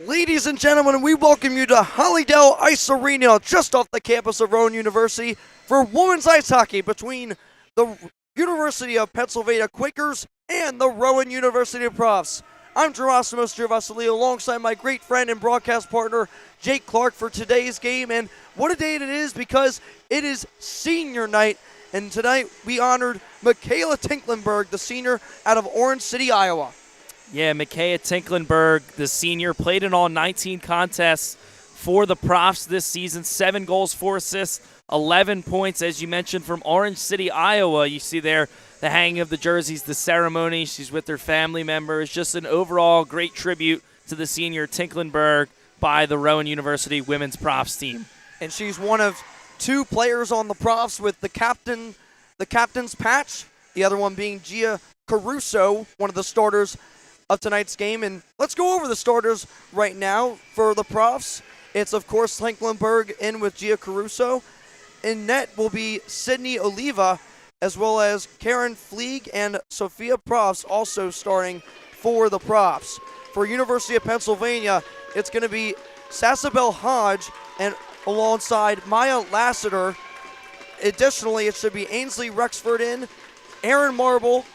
Ladies and gentlemen, we welcome you to Hollydale Ice Arena, just off the campus of Rowan University, for women's ice hockey between the University of Pennsylvania Quakers and the Rowan University Profs. I'm Gerasimos Gervasilio alongside my great friend and broadcast partner, Jake Clark, for today's game. And what a day it is, because it is senior night. And tonight we honored Michaela Tinklenberg, the senior out of Orange City, Iowa. Yeah, Michaela Tinklenberg, the senior, played in all 19 contests for the Profs this season. 7 goals, 4 assists, 11 points, as you mentioned, from Orange City, Iowa. You see there the hanging of the jerseys, the ceremony. She's with her family members. Just an overall great tribute to the senior Tinklenberg by the Rowan University women's Profs team. And she's one of 2 players on the Profs with the captain's patch, the other one being Gia Caruso, one of the starters of tonight's game. And let's go over the starters right now for the Profs. It's, of course, Tinklenberg in with Gia Caruso. In net will be Sydney Oliva, as well as Karen Fleeg and Sophia Profs also starting for the Profs. For University of Pennsylvania, it's going to be Sassabel Hodge and alongside Maya Lassiter. Additionally, it should be Ainsley Rexford in, Aaron Marble,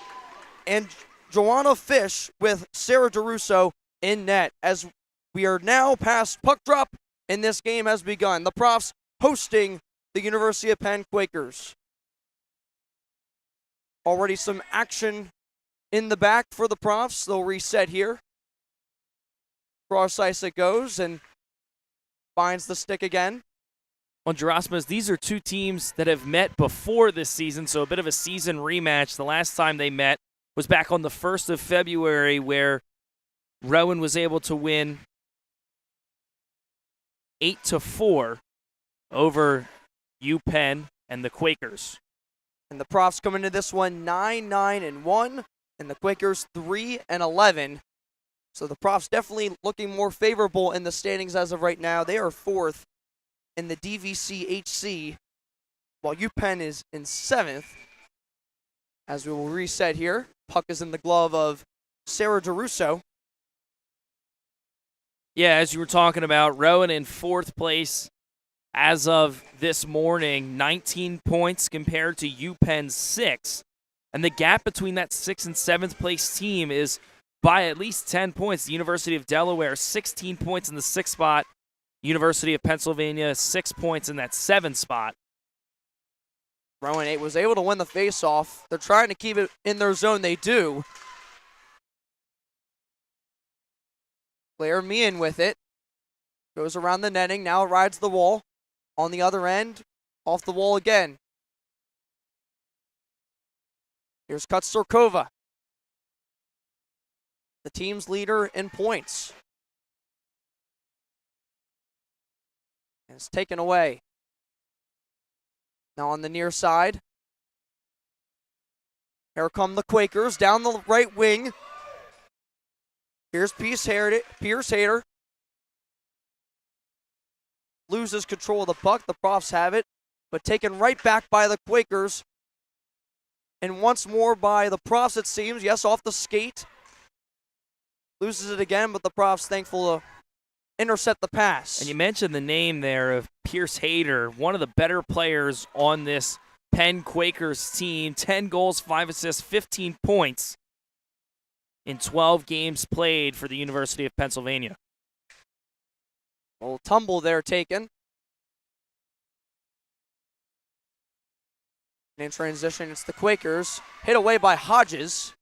and Joanna Fish with Sarah DeRusso in net. As we are now past puck drop, and this game has begun. The Profs hosting the University of Penn Quakers. Already some action in the back for the Profs. They'll reset here. Cross ice it goes and finds the stick again. On Gerasimos, these are 2 teams that have met before this season, so a bit of a season rematch. The last time they met was back on the 1st of February, where Rowan was able to win 8-4 over UPenn and the Quakers. And the Profs come into this one 9-9-1, and the Quakers 3-11. So the Profs definitely looking more favorable in the standings as of right now. They are 4th in the DVCHC, while UPenn is in 7th. As we will reset here, puck is in the glove of Sarah DeRusso. Yeah, as you were talking about, Rowan in 4th place as of this morning, 19 points compared to UPenn's 6. And the gap between that 6th and 7th place team is by at least 10 points. The University of Delaware, 16 points in the 6th spot. University of Pennsylvania, 6 points in that 7th spot. Rowan was able to win the faceoff. They're trying to keep it in their zone. They do. Claire Meehan with it. Goes around the netting. Now it rides the wall. On the other end, off the wall again. Here's Kutstorkova, the team's leader in points. And it's taken away. Now on the near side. Here come the Quakers down the right wing. Here's Pierce Hayter. Loses control of the puck. The Profs have it, but taken right back by the Quakers. And once more by the Profs, it seems. Yes, off the skate. Loses it again, but the Profs thankful to intercept the pass. And you mentioned the name there of Pierce Hayter, one of the better players on this Penn Quakers team. 10 goals, 5 assists, 15 points in 12 games played for the University of Pennsylvania. A little tumble there taken. And in transition, it's the Quakers. Hit away by Hodges.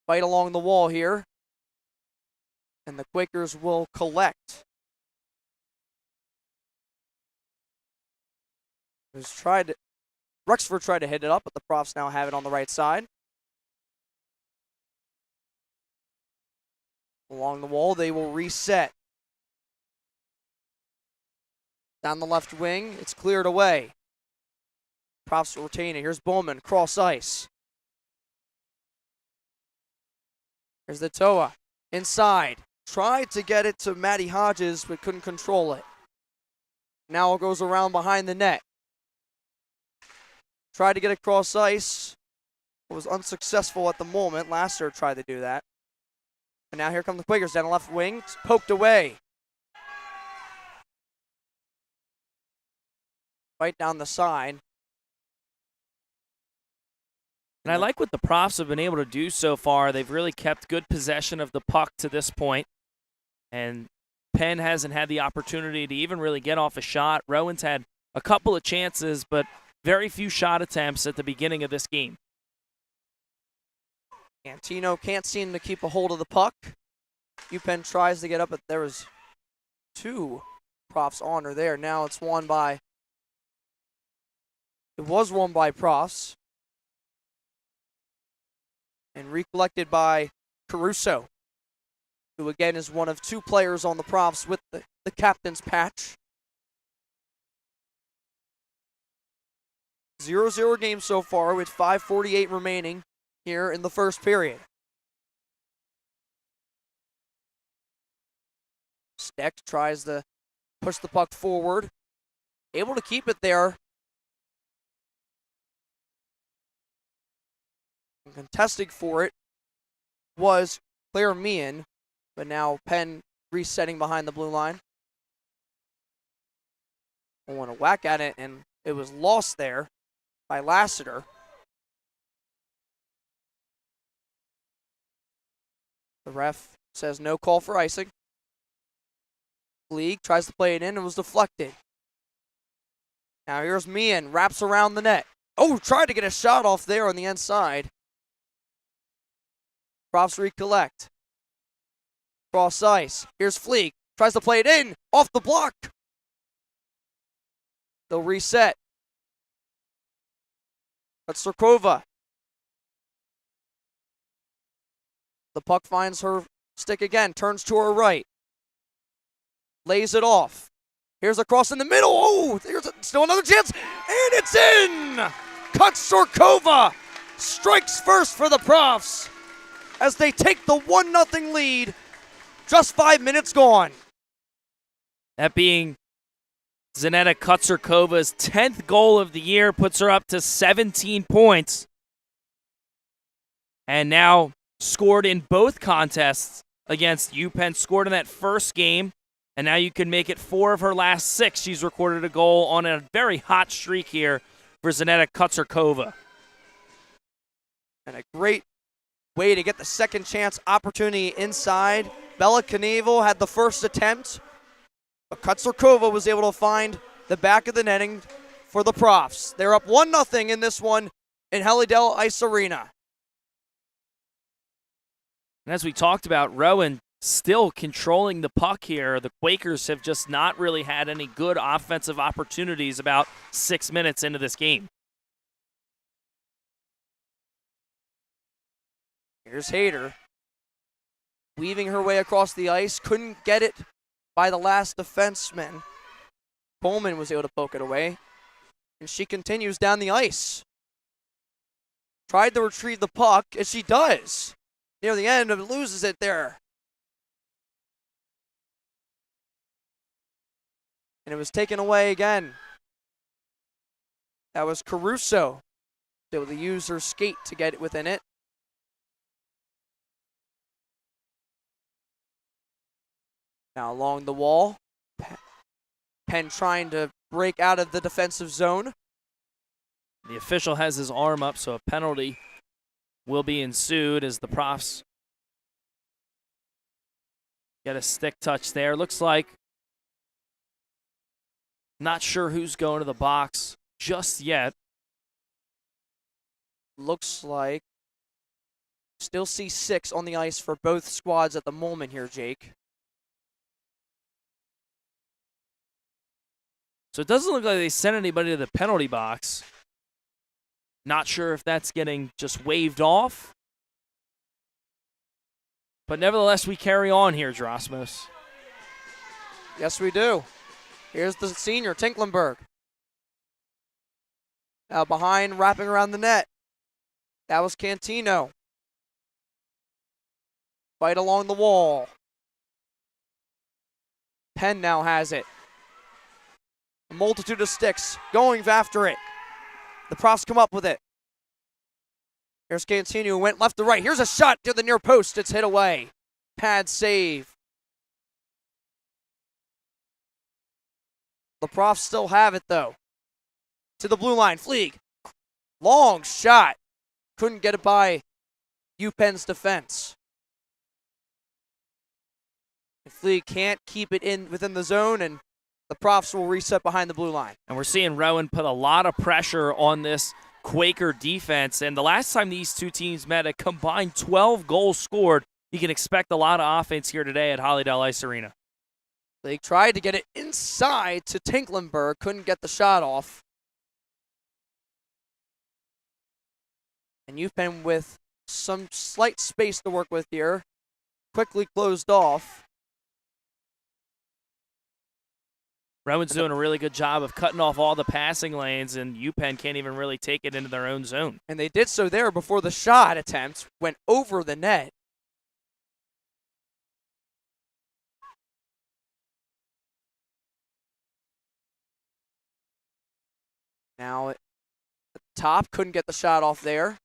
Fight along the wall here. And the Quakers will collect. Rexford tried to hit it up, but the Profs now have it on the right side. Along the wall, they will reset. Down the left wing, it's cleared away. Profs retain it. Here's Bowman, cross ice. Here's the Toa, inside. Tried to get it to Maddie Hodges, but couldn't control it. Now it goes around behind the net. Tried to get across ice. It was unsuccessful at the moment. Lasser tried to do that. And now here come the Quakers down the left wing. It's poked away. Right down the side. And I like what the Profs have been able to do so far. They've really kept good possession of the puck to this point. And Penn hasn't had the opportunity to even really get off a shot. Rowan's had a couple of chances, but very few shot attempts at the beginning of this game. Antino can't seem to keep a hold of the puck. UPenn tries to get up, but there was 2 Profs on her there. Now it's won by... It was won by Profs. And recollected by Caruso, who again is one of 2 players on the Profs with the captain's patch. 0-0 game so far with 5:48 remaining here in the first period. Steck tries to push the puck forward. Able to keep it there. And contesting for it was Claire Meehan, but now Penn resetting behind the blue line. I want to whack at it, and it was lost there by Lassiter. The ref says no call for icing. League tries to play it in and was deflected. Now here's Meehan, wraps around the net. Oh, tried to get a shot off there on the inside. Profs recollect. Cross ice. Here's Fleek. Tries to play it in. Off the block. They'll reset. That's Surkova. The puck finds her stick again. Turns to her right. Lays it off. Here's a cross in the middle. Oh, there's still another chance. And it's in! Surkova strikes first for the Profs as they take the 1-0 lead. Just 5 minutes gone. That being Zanetta Kutserkova's 10th goal of the year, puts her up to 17 points. And now scored in both contests against UPenn. Scored in that first game, and now you can make it 4 of her last 6. She's recorded a goal on a very hot streak here for Zanetta Kutserkova. And a great way to get the second chance opportunity inside. Bella Knievel had the first attempt, but Kutserkova was able to find the back of the netting for the Profs. They're up 1-0 in this one in Helidale Ice Arena. And as we talked about, Rowan still controlling the puck here. The Quakers have just not really had any good offensive opportunities about 6 minutes into this game. Here's Hayter. Weaving her way across the ice. Couldn't get it by the last defenseman. Bowman was able to poke it away. And she continues down the ice. Tried to retrieve the puck, and she does. Near the end, but loses it there. And it was taken away again. That was Caruso. Able to use her skate to get it within it. Now along the wall. Penn trying to break out of the defensive zone. The official has his arm up, so a penalty will be ensued as the Profs get a stick touch there. Looks like, not sure who's going to the box just yet. Looks like still see 6 on the ice for both squads at the moment here, Jake. So it doesn't look like they sent anybody to the penalty box. Not sure if that's getting just waved off. But nevertheless, we carry on here, Drosmos. Yes, we do. Here's the senior, Tinklenberg. Now behind, wrapping around the net. That was Cantino. Fight along the wall. Penn now has it. A multitude of sticks going after it. The Profs come up with it. Here's Cantino, who went left to right. Here's a shot to the near post. It's hit away. pad save. The Profs still have it, though. To the blue line, Fleeg. Long shot. Couldn't get it by UPenn's defense. Fleeg can't keep it in within the zone, and the Profs will reset behind the blue line. And we're seeing Rowan put a lot of pressure on this Quaker defense. And the last time these two teams met, a combined 12 goals scored. You can expect a lot of offense here today at Hollydale Ice Arena. They tried to get it inside to Tinklenberg, couldn't get the shot off. And UPenn with some slight space to work with here, quickly closed off. Rowan's doing a really good job of cutting off all the passing lanes, and UPenn can't even really take it into their own zone. And they did so there before the shot attempt went over the net. Now at the top, couldn't get the shot off there.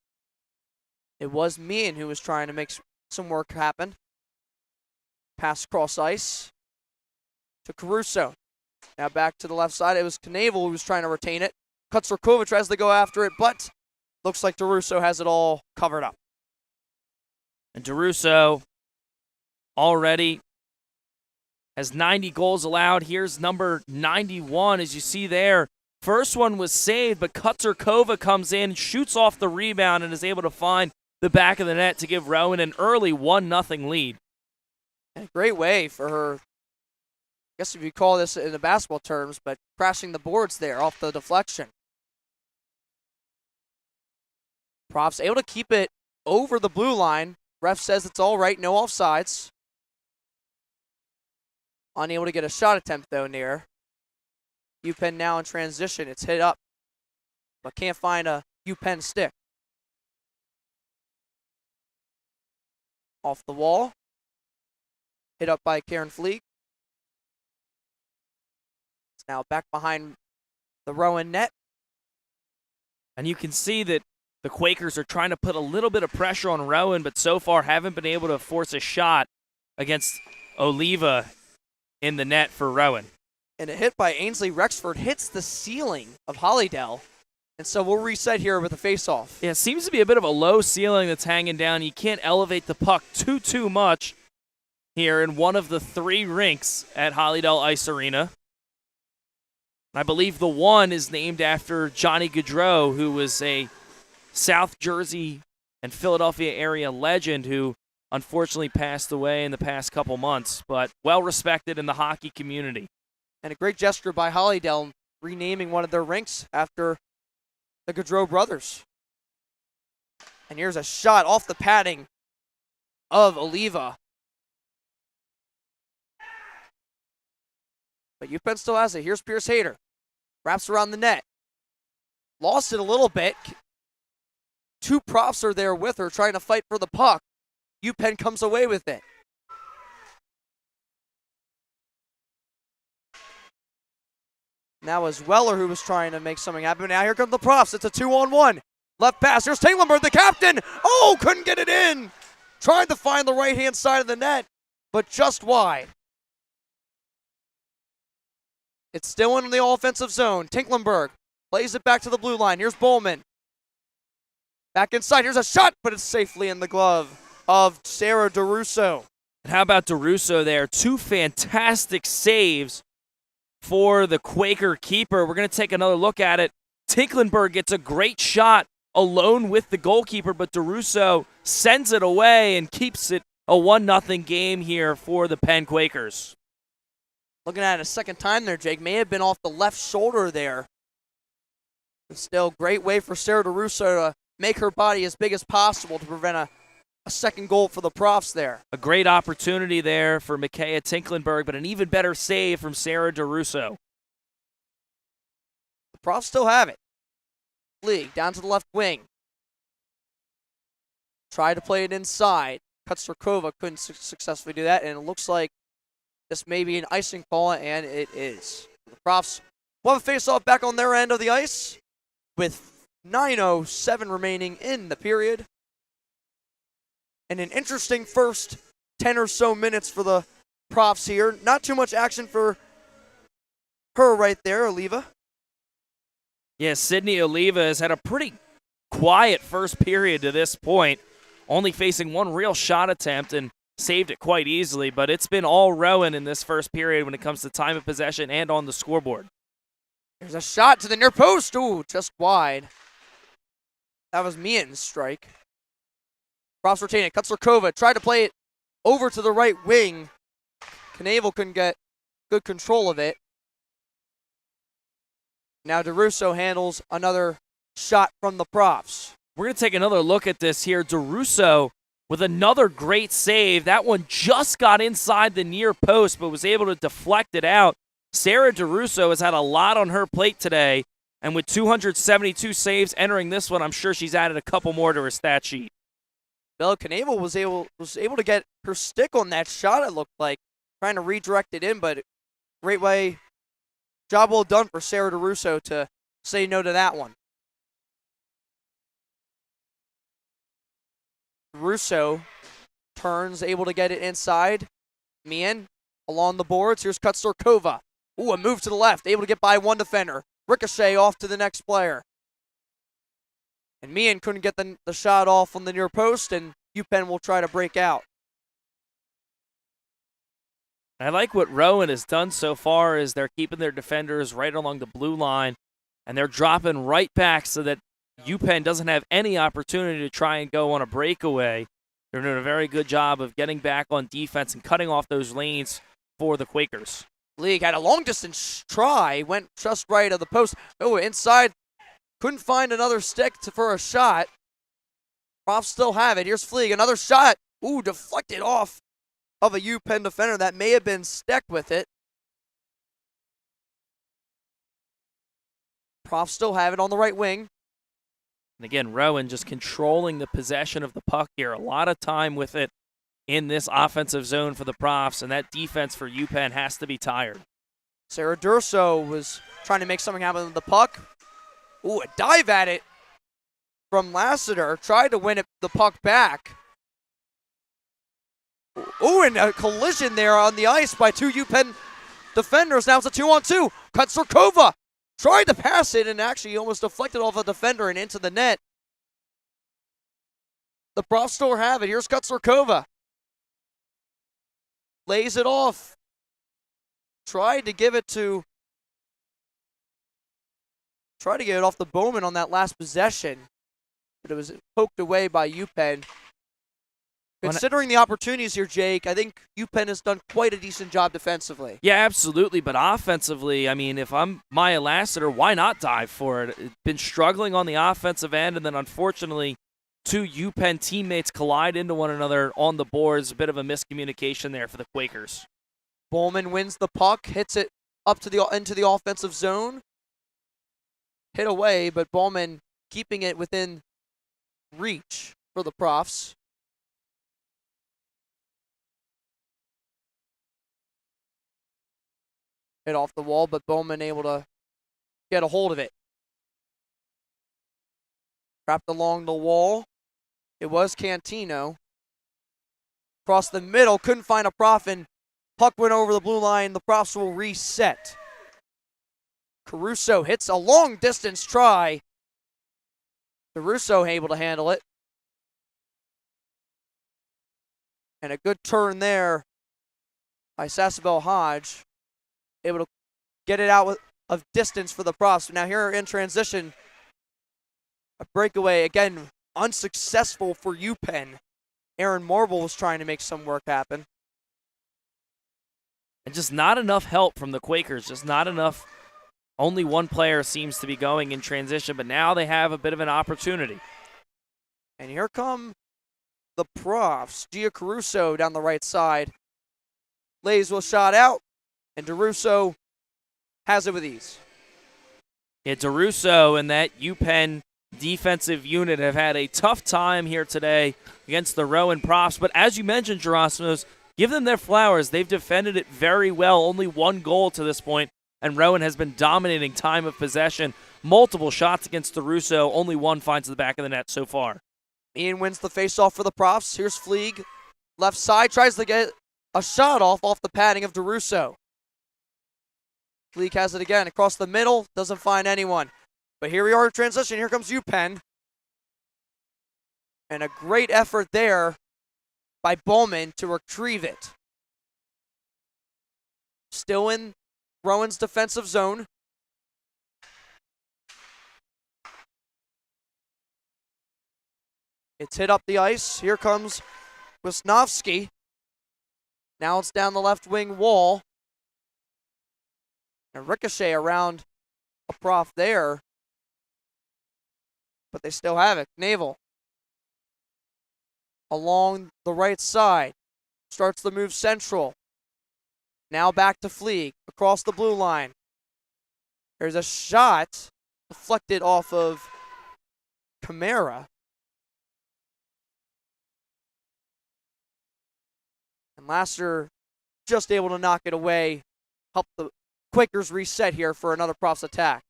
It was Meehan who was trying to make some work happen. Pass across ice to Caruso. Now back to the left side. It was Knavel who was trying to retain it. Kutzerkova tries to go after it, but looks like DeRusso has it all covered up. And DeRusso already has 90 goals allowed. Here's number 91, as you see there. First one was saved, but Kutzerkova comes in, shoots off the rebound, and is able to find the back of the net to give Rowan an early 1-0 lead. And a great way for her, I guess if you call this in the basketball terms, but crashing the boards there off the deflection. Profs able to keep it over the blue line. Ref says it's all right, no offsides. Unable to get a shot attempt, though, near. UPenn now in transition. It's hit up, but can't find a UPenn stick. Off the wall. Hit up by Karen Fleeg. It's now back behind the Rowan net. And you can see that the Quakers are trying to put a little bit of pressure on Rowan, but so far haven't been able to force a shot against Oliva in the net for Rowan. And a hit by Ainsley Rexford hits the ceiling of Hollydale. And so we'll reset here with a face-off. Yeah, it seems to be a bit of a low ceiling that's hanging down. You can't elevate the puck too much here in one of the three rinks at Hollydale Ice Arena. I believe the one is named after Johnny Gaudreau, who was a South Jersey and Philadelphia area legend who unfortunately passed away in the past couple months, but well-respected in the hockey community. And a great gesture by Hollydale renaming one of their rinks after the Gaudreau brothers. And here's a shot off the padding of Oliva. But UPenn still has it. Here's Pierce Hayter. Wraps around the net. Lost it a little bit. Two Profs are there with her trying to fight for the puck. UPenn comes away with it. And that was Weller who was trying to make something happen. Now here comes the Profs. It's a 2-on-1. Left pass. Here's Tanglenberg, the captain. Oh, couldn't get it in. Tried to find the right-hand side of the net, but just wide. It's still in the offensive zone. Tinklenberg plays it back to the blue line. Here's Bowman. Back inside. Here's a shot, but it's safely in the glove of Sarah DeRusso. And how about DeRusso there? Two fantastic saves for the Quaker keeper. We're going to take another look at it. Tinklenberg gets a great shot alone with the goalkeeper, but DeRusso sends it away and keeps it a 1-0 game here for the Penn Quakers. Looking at it a second time there, Jake. May have been off the left shoulder there. But still, great way for Sarah DeRusso to make her body as big as possible to prevent a second goal for the Profs there. A great opportunity there for Micaiah Tinklenberg, but an even better save from Sarah DeRusso. The Profs still have it. Fleeg down to the left wing. Tried to play it inside. Kutzerkova couldn't successfully do that, and it looks like this may be an icing call, and it is. The Profs will have a face-off back on their end of the ice with 9:07 remaining in the period. And an interesting first 10 or so minutes for the Profs here. Not too much action for her right there, Oliva. Yeah, Sydney Oliva has had a pretty quiet first period to this point, only facing one real shot attempt and saved it quite easily, but it's been all Rowan in this first period when it comes to time of possession and on the scoreboard. There's a shot to the near post. Ooh, just wide. That was Mian's strike. Profs retain it. Kutzerkova tried to play it over to the right wing. Knavel couldn't get good control of it. Now DeRusso handles another shot from the Profs. We're going to take another look at this here. DeRusso with another great save. That one just got inside the near post, but was able to deflect it out. Sarah DeRusso has had a lot on her plate today, and with 272 saves entering this one, I'm sure she's added a couple more to her stat sheet. Bella Knavel was able to get her stick on that shot, it looked like, trying to redirect it in, but great way. Job well done for Sarah DeRusso to say no to that one. Russo turns, able to get it inside. Mian along the boards. Here's Kutzerkova. Ooh, a move to the left. Able to get by one defender. Ricochet off to the next player. And Mian couldn't get the shot off on the near post, and UPenn will try to break out. I like what Rowan has done so far is they're keeping their defenders right along the blue line, and they're dropping right back so that UPenn doesn't have any opportunity to try and go on a breakaway. They're doing a very good job of getting back on defense and cutting off those lanes for the Quakers. League had a long-distance try, went just right of the post. Oh, inside, couldn't find another stick for a shot. Profs still have it. Here's Fleeg, another shot. Ooh, deflected off of a UPenn defender that may have been stuck with it. Profs still have it on the right wing. And again, Rowan just controlling the possession of the puck here. A lot of time with it in this offensive zone for the Profs, and that defense for UPenn has to be tired. Sarah Durso was trying to make something happen with the puck. Ooh, a dive at it from Lassiter. Tried to win the puck back. Ooh, and a collision there on the ice by two UPenn defenders. Now it's a 2-on-2. Kutzerkova tried to pass it and actually almost deflected off a defender and into the net. The Profs still have it. Here's Kutzerkova. Lays it off. Tried to give it off the Bowman on that last possession, but it was poked away by UPenn. Considering the opportunities here, Jake, I think UPenn has done quite a decent job defensively. Yeah, absolutely. But offensively, I mean, if I'm Maya Lassiter, why not dive for it? It's been struggling on the offensive end, and then unfortunately, two UPenn teammates collide into one another on the boards. A bit of a miscommunication there for the Quakers. Bowman wins the puck, hits it up to into the offensive zone. Hit away, but Bowman keeping it within reach for the Profs. Hit off the wall, but Bowman able to get a hold of it. Trapped along the wall. It was Cantino. Across the middle, couldn't find a Prof, and puck went over the blue line. The Profs will reset. Caruso hits a long-distance try. DeRusso able to handle it. And a good turn there by Sassabel Hodge. Able to get it out of distance for the Profs. Now here in transition, a breakaway, again, unsuccessful for UPenn. Aaron Marble was trying to make some work happen. And just not enough help from the Quakers, just not enough. Only one player seems to be going in transition, but now they have a bit of an opportunity. And here come the Profs. Gia Caruso down the right side. Lays will shot out. And DeRusso has it with ease. Yeah, DeRusso and that UPenn defensive unit have had a tough time here today against the Rowan Profs. But as you mentioned, Gerasimos, give them their flowers. They've defended it very well. Only one goal to this point, and Rowan has been dominating time of possession. Multiple shots against DeRusso. Only one finds the back of the net so far. Ian wins the faceoff for the Profs. Here's Fleeg. left side, tries to get a shot off the padding of DeRusso. Fleek has it again across the middle, doesn't find anyone. But here we are in transition. Here comes UPenn. And a great effort there by Bowman to retrieve it. Still in Rowan's defensive zone. It's hit up the ice. Here comes Wisnowski. Now it's down the left wing wall. And ricochet around a prof there. But they still have it. Naval. Along the right side. Starts the move central. Now back to Fleek. Across the blue line. There's a shot. Deflected off of Camara. And Lassiter just able to knock it away. Help the Quakers reset here for another Profs attack.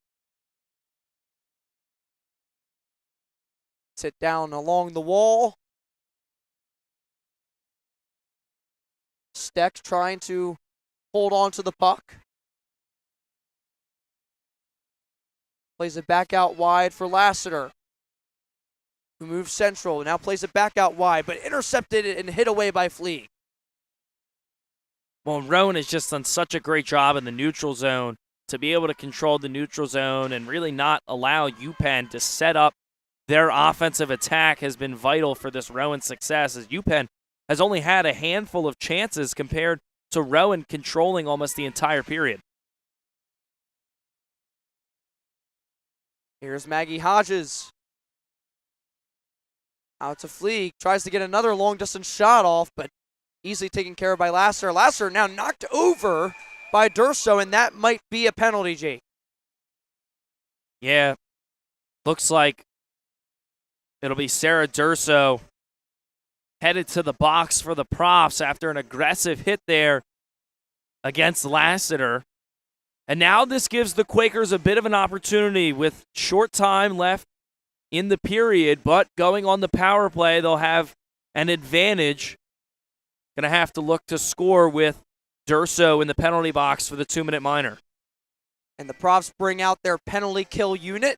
Sit down along the wall. Steck trying to hold on to the puck. Plays it back out wide for Lassiter, who moves central. Now plays it back out wide, but intercepted and hit away by Fleek. Well, Rowan has just done such a great job in the neutral zone to be able to control the neutral zone and really not allow UPenn to set up their offensive attack has been vital for this Rowan success, as UPenn has only had a handful of chances compared to Rowan controlling almost the entire period. Here's Maggie Hodges. Out to Fleek. Tries to get another long-distance shot off, but easily taken care of by Lassiter. Lassiter now knocked over by Durso, and that might be a penalty, Jake. Yeah. Looks like it'll be Sarah Durso headed to the box for the Profs after an aggressive hit there against Lassiter. And now this gives the Quakers a bit of an opportunity with short time left in the period, but going on the power play, they'll have an advantage. Going to have to look to score with Durso in the penalty box for the 2-minute minor. And the Profs bring out their penalty kill unit.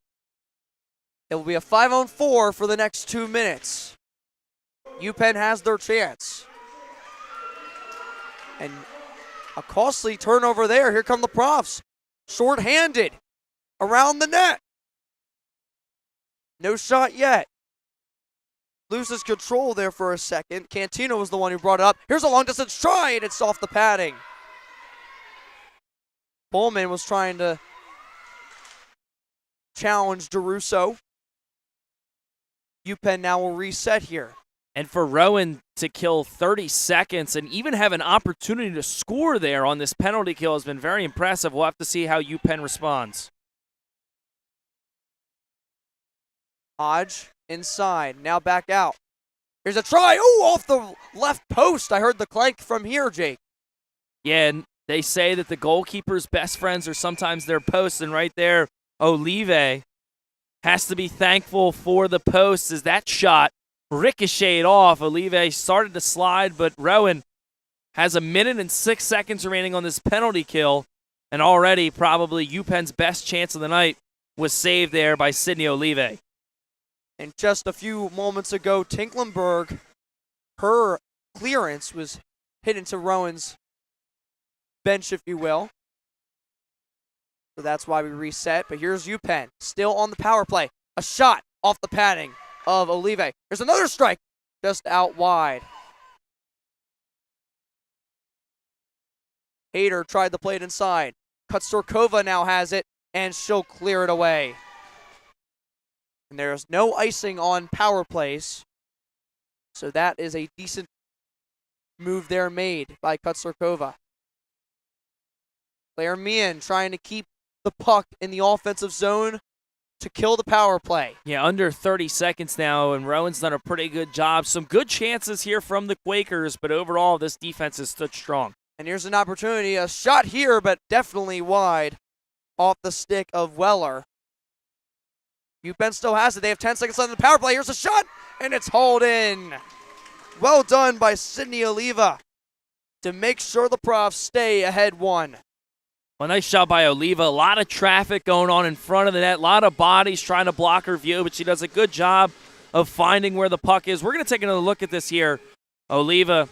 It will be a 5-on-4 for the next 2 minutes. UPenn has their chance. And a costly turnover there. Here come the Profs. Short-handed around the net. No shot yet. Loses control there for a second. Cantino was the one who brought it up. Here's a long-distance try, and it's off the padding. Bowman was trying to challenge DeRusso. UPenn now will reset here. And for Rowan to kill 30 seconds and even have an opportunity to score there on this penalty kill has been very impressive. We'll have to see how UPenn responds. Hodge inside, now back out. Here's a try. Ooh, off the left post. I heard the clank from here, Jake. Yeah, and they say that the goalkeeper's best friends are sometimes their posts, and right there, Olive has to be thankful for the post as that shot ricocheted off. Olive started to slide, but Rowan has 1 minute and 6 seconds remaining on this penalty kill, and already probably UPenn's best chance of the night was saved there by Sydney Olive. And just a few moments ago, Tinklenberg, her clearance was hit into Rowan's bench, if you will. So that's why we reset. But here's UPenn, still on the power play. A shot off the padding of Olive. There's another strike just out wide. Hayter tried to play it inside. Kutstorkova now has it, and she'll clear it away. And there's no icing on power plays. So that is a decent move there made by Kutstorkova. Claire Meehan trying to keep the puck in the offensive zone to kill the power play. Yeah, under 30 seconds now, and Rowan's done a pretty good job. Some good chances here from the Quakers, but overall this defense has stood strong. And here's an opportunity, a shot here, but definitely wide off the stick of Weller. UPenn still has it. They have 10 seconds left in the power play. Here's a shot, and it's hauled in. Well done by Sydney Oliva to make sure the Profs stay ahead 1. Well, nice shot by Oliva. A lot of traffic going on in front of the net. A lot of bodies trying to block her view, but she does a good job of finding where the puck is. We're going to take another look at this here. Oliva,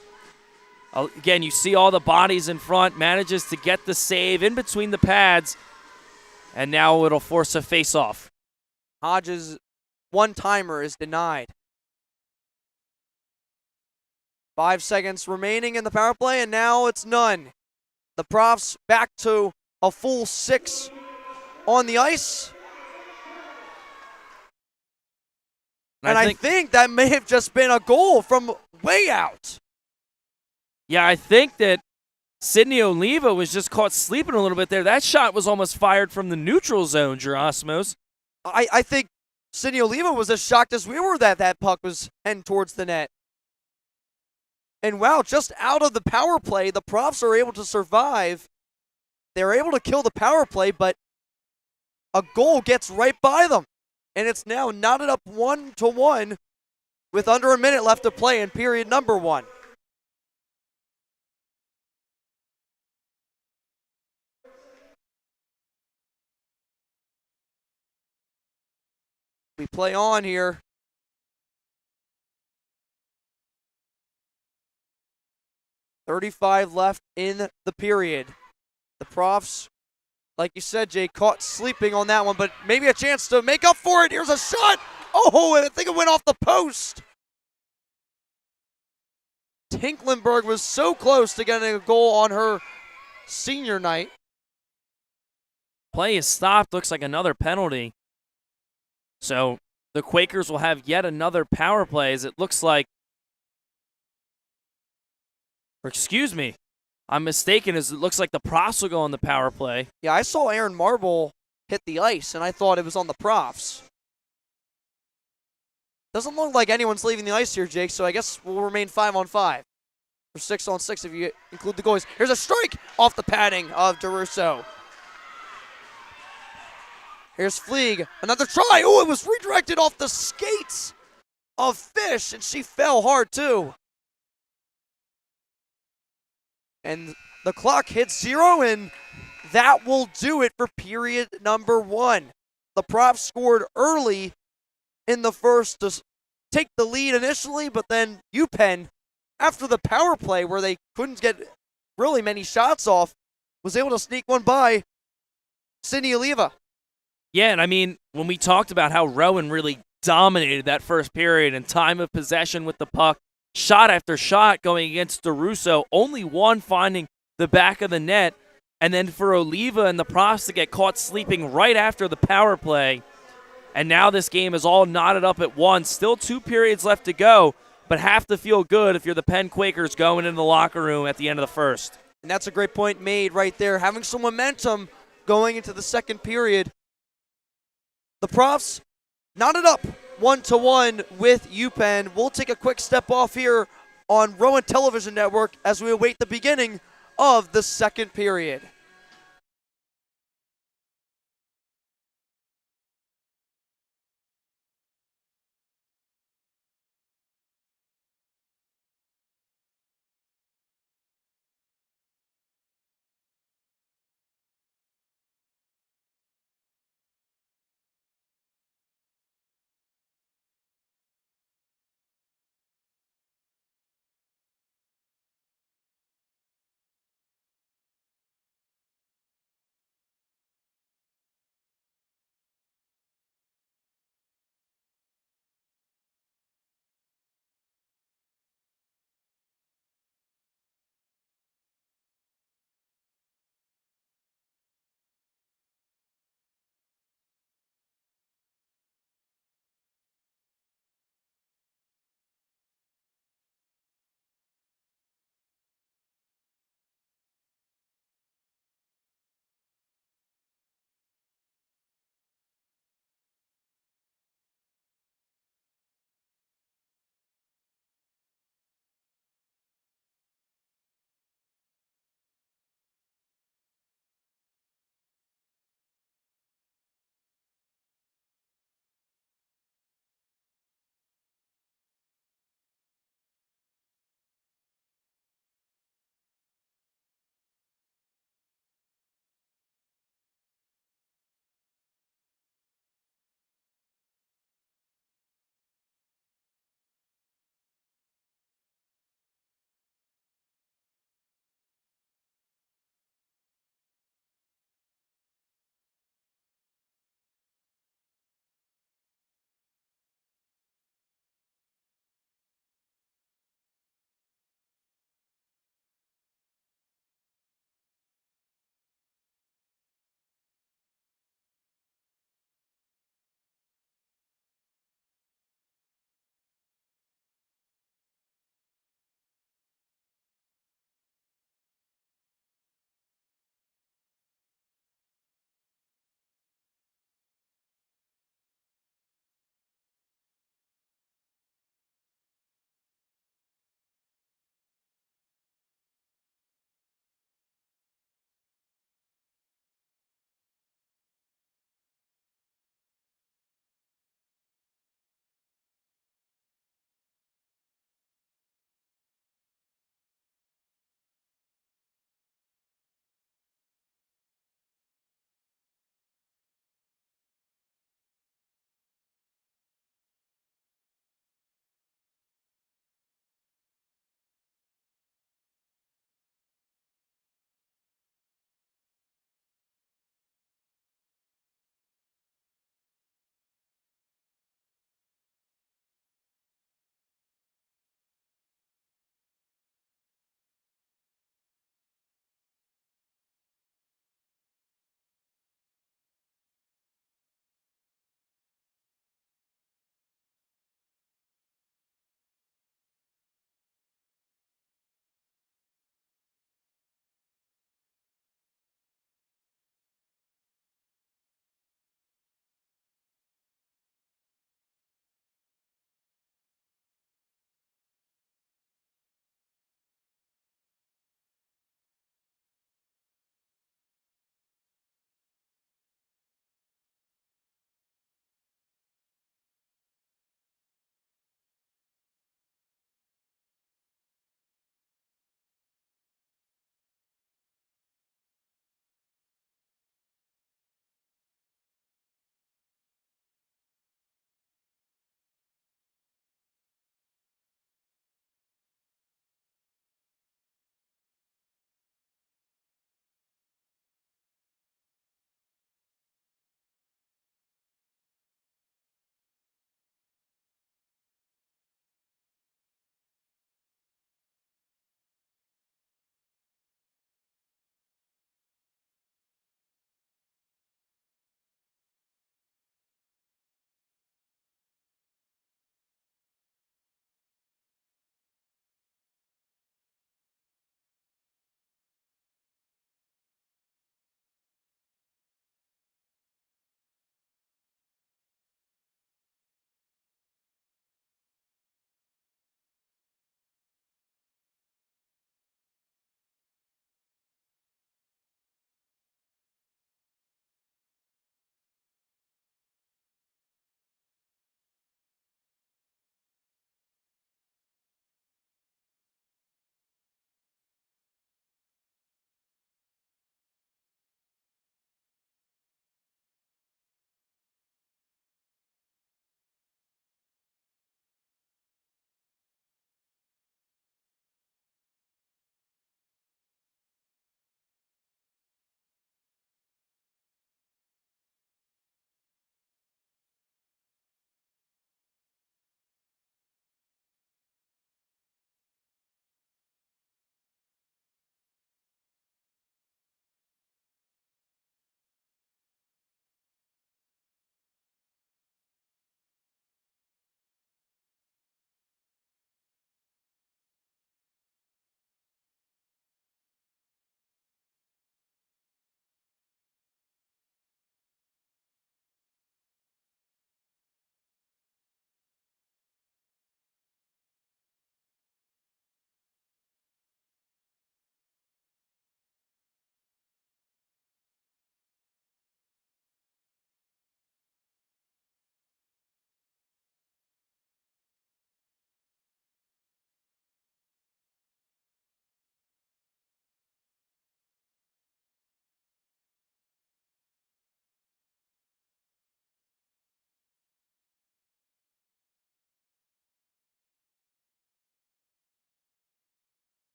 again, you see all the bodies in front, manages to get the save in between the pads, and now it'll force a face-off. Hodges' one-timer is denied. 5 seconds remaining in the power play, and now it's none. The Profs back to a full 6 on the ice. And I think that may have just been a goal from way out. Yeah, I think that Sydney Oliva was just caught sleeping a little bit there. That shot was almost fired from the neutral zone, Gerasimus. I think Sydney Oliva was as shocked as we were that that puck was heading towards the net. And wow, just out of the power play, the Profs are able to survive. They're able to kill the power play, but a goal gets right by them. And it's now knotted up 1-1 with under a minute left to play in period number 1. We play on here. .35 left in the period. The Profs, like you said, Jay, caught sleeping on that one, but maybe a chance to make up for it. Here's a shot. Oh, and I think it went off the post. Tinklenberg was so close to getting a goal on her senior night. Play is stopped. Looks like another penalty. So the Quakers will have yet another power play, as it looks like. Or excuse me, I'm mistaken, as it looks like the Profs will go on the power play. Yeah, I saw Aaron Marble hit the ice, and I thought it was on the Profs. Doesn't look like anyone's leaving the ice here, Jake, so I guess we'll remain 5-on-5. Or 6-on-6 if you include the goalies. Here's a strike off the padding of DeRusso. Here's Fleeg. Another try. Oh, it was redirected off the skates of Fish, and she fell hard too. And the clock hits 0, and that will do it for period number 1. The Profs scored early in the first to take the lead initially, but then UPenn, after the power play where they couldn't get really many shots off, was able to sneak one by Sydney Oliva. Yeah, and I mean, when we talked about how Rowan really dominated that first period and time of possession with the puck, shot after shot going against DeRusso, only one finding the back of the net, and then for Oliva and the Profs to get caught sleeping right after the power play. And now this game is all knotted up at 1. Still 2 periods left to go, but have to feel good if you're the Penn Quakers going into the locker room at the end of the first. And that's a great point made right there. Having some momentum going into the second period. The Profs knotted up 1-1 with UPenn. We'll take a quick step off here on Rowan Television Network as we await the beginning of the second period.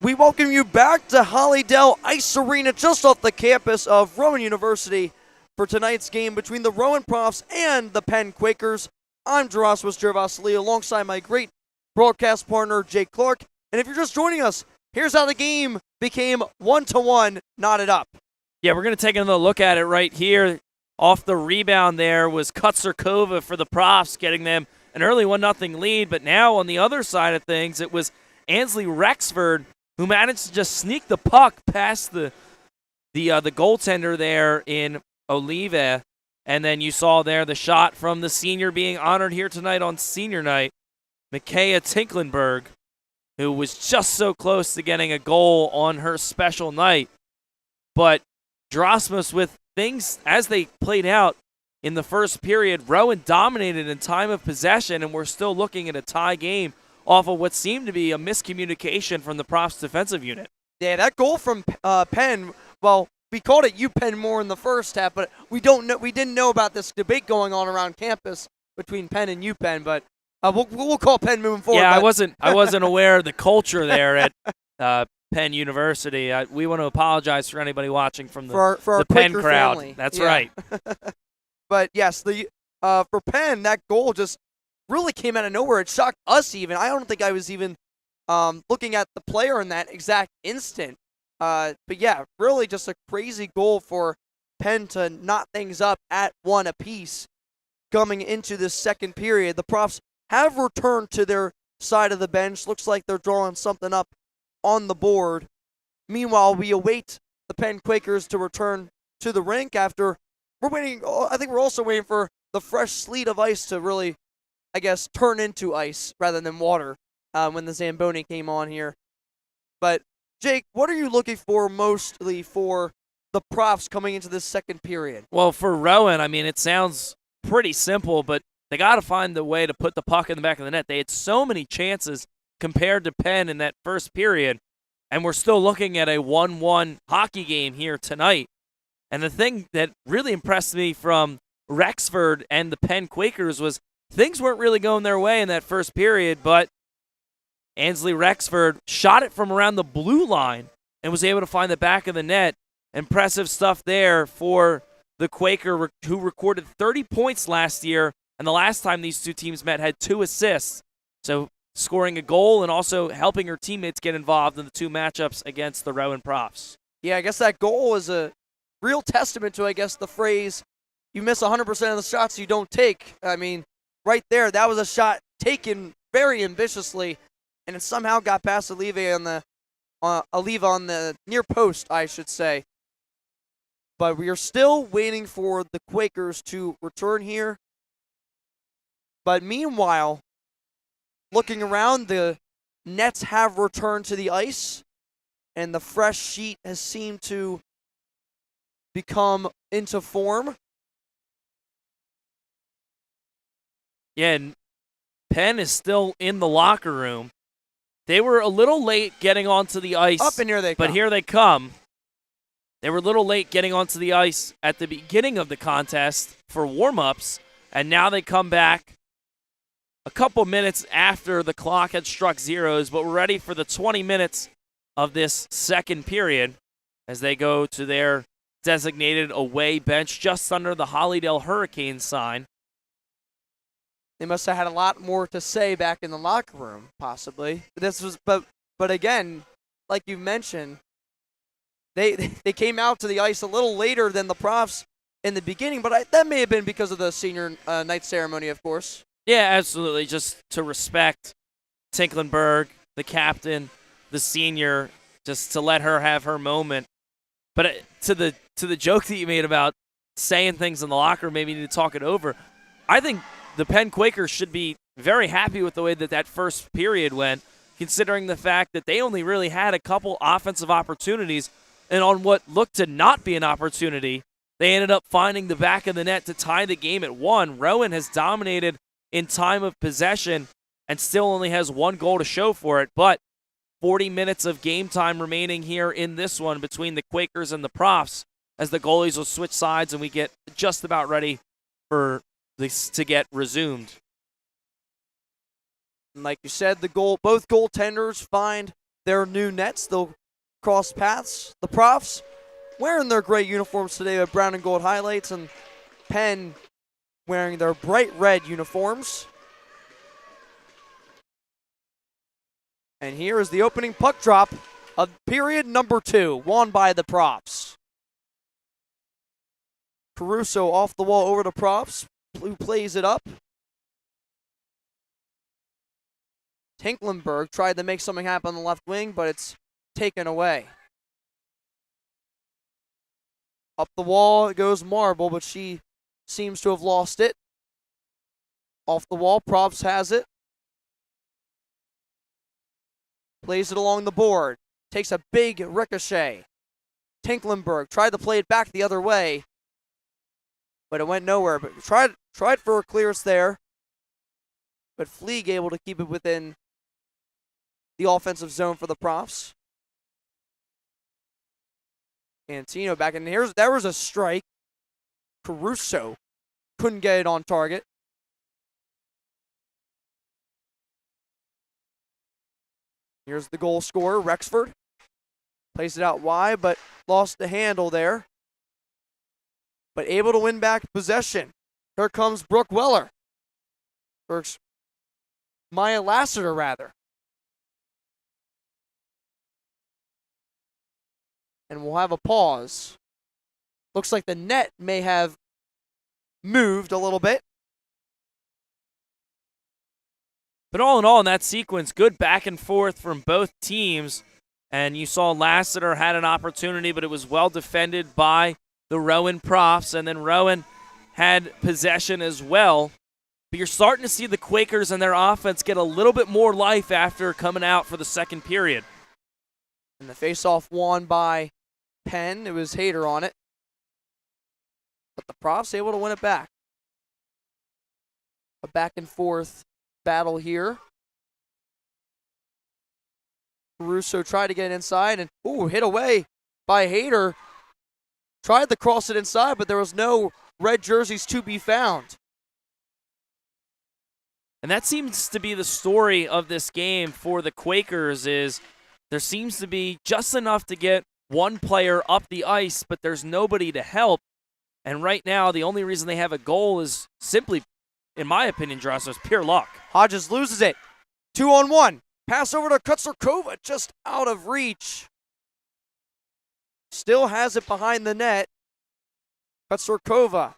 We welcome you back to Hollydale Ice Arena just off the campus of Rowan University for tonight's game between the Rowan Profs and the Penn Quakers. I'm Gerasimus Gervasili alongside my great broadcast partner, Jake Clark. And if you're just joining us, here's how the game became 1-1, knotted up. Yeah, we're going to take another look at it right here. Off the rebound there was Kutsarkova for the Profs, getting them an early 1-0 lead. But now on the other side of things, it was Ansley Rexford who managed to just sneak the puck past the goaltender there in Oliva. And then you saw there the shot from the senior being honored here tonight on senior night, Micaiah Tinklenberg, who was just so close to getting a goal on her special night. But Drosmus, with things as they played out in the first period, Rowan dominated in time of possession, and we're still looking at a tie game off of what seemed to be a miscommunication from the Profs defensive unit. Yeah, that goal from Penn, well, we called it UPenn more in the first half, but we didn't know about this debate going on around campus between Penn and UPenn, but we'll call Penn moving forward. Yeah, I wasn't aware of the culture there at Penn University. We want to apologize for anybody watching from for the Penn Quaker crowd. family. That's yeah. right. But yes, for Penn, that goal just really came out of nowhere. It shocked us even. I don't think I was even looking at the player in that exact instant. But yeah, really just a crazy goal for Penn to knot things up at 1 apiece coming into this second period. The Profs have returned to their side of the bench. Looks like they're drawing something up on the board. Meanwhile, we await the Penn Quakers to return to the rink after we're waiting. I think we're also waiting for the fresh sleet of ice to really, I guess, turn into ice rather than water when the Zamboni came on here. But, Jake, what are you looking for mostly for the Profs coming into this second period? Well, for Rowan, I mean, it sounds pretty simple, but they got to find the way to put the puck in the back of the net. They had so many chances compared to Penn in that first period, and we're still looking at a 1-1 hockey game here tonight. And the thing that really impressed me from Rexford and the Penn Quakers was things weren't really going their way in that first period, but Ansley Rexford shot it from around the blue line and was able to find the back of the net. Impressive stuff there for the Quaker, who recorded 30 points last year, and the last time these two teams met had 2 assists. So scoring a goal and also helping her teammates get involved in the 2 matchups against the Rowan Profs. Yeah, I guess that goal is a real testament to, I guess, the phrase, you miss 100% of the shots you don't take. I mean, right there, that was a shot taken very ambitiously, and it somehow got past Oliva on the near post, I should say. But we are still waiting for the Quakers to return here. But meanwhile, looking around, the Nets have returned to the ice, and the fresh sheet has seemed to become into form. Yeah, and Penn is still in the locker room. They were a little late getting onto the ice. Up and here they come. But here they come. They were a little late getting onto the ice at the beginning of the contest for warm-ups, and now they come back a couple minutes after the clock had struck zeros, but we're ready for the 20 minutes of this second period as they go to their designated away bench just under the Hollydale Hurricane sign. They must have had a lot more to say back in the locker room, possibly. But again, like you mentioned, they came out to the ice a little later than the Profs in the beginning, but that may have been because of the senior night ceremony, of course. Yeah, absolutely. Just to respect Tinklenberg, the captain, the senior, just to let her have her moment. But to the joke that you made about saying things in the locker room, maybe you need to talk it over. I think the Penn Quakers should be very happy with the way that first period went, considering the fact that they only really had a couple offensive opportunities, and on what looked to not be an opportunity, they ended up finding the back of the net to tie the game at 1. Rowan has dominated in time of possession and still only has 1 goal to show for it, but 40 minutes of game time remaining here in this one between the Quakers and the Profs as the goalies will switch sides and we get just about ready for this to get resumed. And like you said, both goaltenders find their new nets. They'll cross paths. The Profs wearing their gray uniforms today with brown and gold highlights, and Penn wearing their bright red uniforms. And here is the opening puck drop of period number 2, won by the Profs. Caruso off the wall over to Profs, who plays it up. Tinklenberg tried to make something happen on the left wing, but it's taken away. Up the wall it goes Marble, but she seems to have lost it. Off the wall, Profs has it. Plays it along the board. Takes a big ricochet. Tinklenberg tried to play it back the other way, but it went nowhere. But tried for a clearance there, but Fleeg able to keep it within the offensive zone for the Profs. Antino back in. There was a strike. Caruso couldn't get it on target. Here's the goal scorer, Rexford. Plays it out wide, but lost the handle there. But able to win back possession. Here comes Brooke Weller. Or Maya Lassiter, rather. And we'll have a pause. Looks like the net may have moved a little bit. But all in all, in that sequence, good back and forth from both teams. And you saw Lassiter had an opportunity, but it was well defended by the Rowan Profs. And then Rowan had possession as well. But you're starting to see the Quakers and their offense get a little bit more life after coming out for the second period. And the faceoff won by Penn. It was Hayter on it. But the Profs able to win it back. A back and forth battle here. Caruso tried to get inside and hit away by Hayter. Tried to cross it inside, but there was no red jerseys to be found. And that seems to be the story of this game for the Quakers, is there seems to be just enough to get one player up the ice, but there's nobody to help. And right now, the only reason they have a goal is simply, in my opinion, Drosso, is pure luck. Hodges loses it. 2-on-1. Pass over to Kutsarkova, just out of reach. Still has it behind the net. Kutsarkova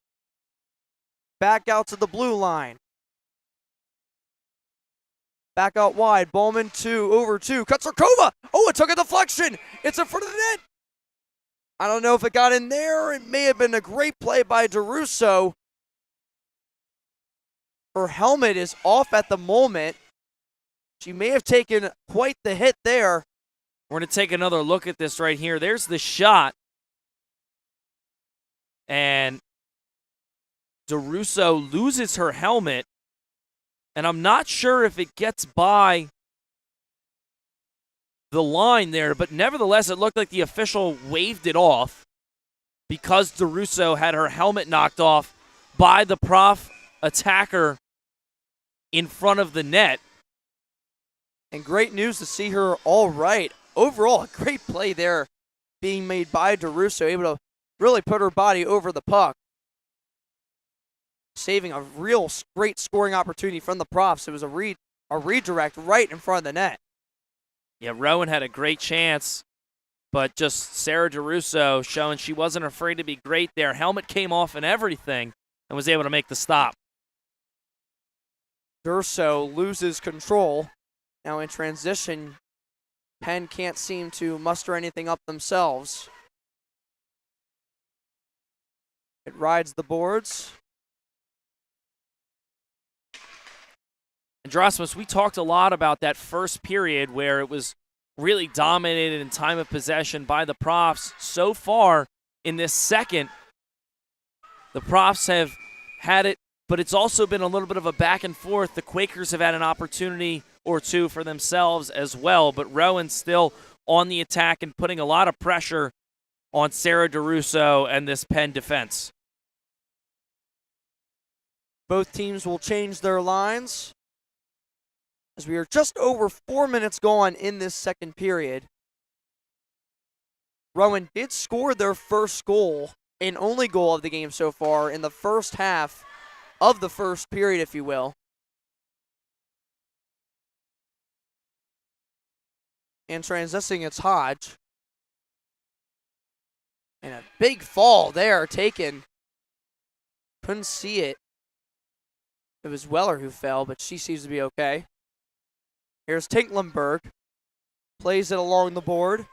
back out to the blue line. Back out wide. Bowman over 2. Kutsarkova! Oh, it took a deflection. It's in front of the net. I don't know if it got in there. It may have been a great play by DeRusso. Her helmet is off at the moment. She may have taken quite the hit there. We're going to take another look at this right here. There's the shot. And DeRusso loses her helmet. And I'm not sure if it gets by the line there, but nevertheless, it looked like the official waved it off because DeRusso had her helmet knocked off by the Prof attacker in front of the net. And great news to see her all right. Overall, a great play there being made by DeRusso, able to really put her body over the puck. Saving a real great scoring opportunity from the Profs. It was a redirect right in front of the net. Yeah, Rowan had a great chance, but just Sarah DeRusso showing she wasn't afraid to be great there. Helmet came off and everything and was able to make the stop. DeRusso loses control. Now in transition, Penn can't seem to muster anything up themselves. It rides the boards. And Drosmus, we talked a lot about that first period where it was really dominated in time of possession by the Profs. So far in this second, the Profs have had it, but it's also been a little bit of a back and forth. The Quakers have had an opportunity or two for themselves as well, but Rowan's still on the attack and putting a lot of pressure on Sarah DeRusso and this Penn defense. Both teams will change their lines. as we are just over 4 minutes gone in this second period. Rowan did score their first goal and only goal of the game so far in the first half of the first period, if you will. And transitioning, it's Hodge. And a big fall there taken. Couldn't see it. It was Weller who fell, but she seems to be okay. Here's Tinklenberg. Plays it along the board.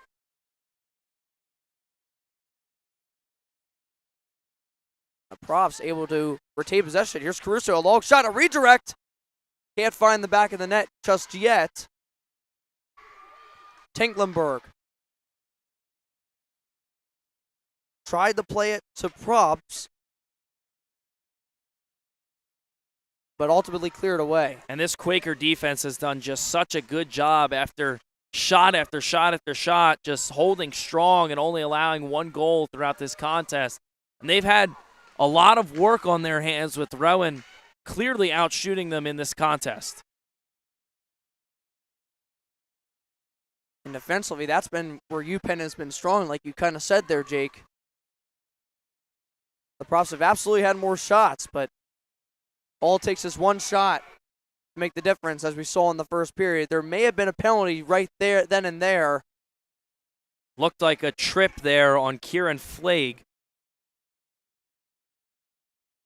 The Profs able to retain possession. Here's Caruso, a long shot, a redirect. Can't find the back of the net just yet. Tinklenberg tried to play it to Profs, but ultimately cleared away. And this Quaker defense has done just such a good job after shot after shot after shot, just holding strong and only allowing one goal throughout this contest. And they've had a lot of work on their hands with Rowan clearly outshooting them in this contest. And defensively, that's been where UPenn has been strong, like you kind of said there, Jake. The Profs have absolutely had more shots, but all it takes is one shot to make the difference, as we saw in the first period. There may have been a penalty right there, then and there. Looked like a trip there on Kieran Flagg.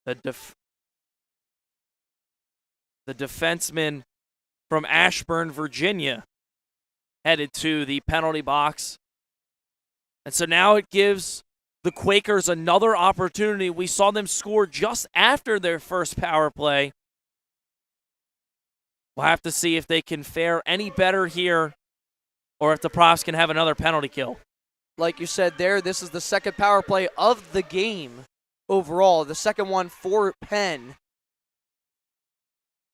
The defenseman from Ashburn, Virginia, headed to the penalty box. And so now it gives the Quakers another opportunity. We saw them score just after their first power play. We'll have to see if they can fare any better here or if the Profs can have another penalty kill. Like you said there, this is the second power play of the game overall, the second one for Penn.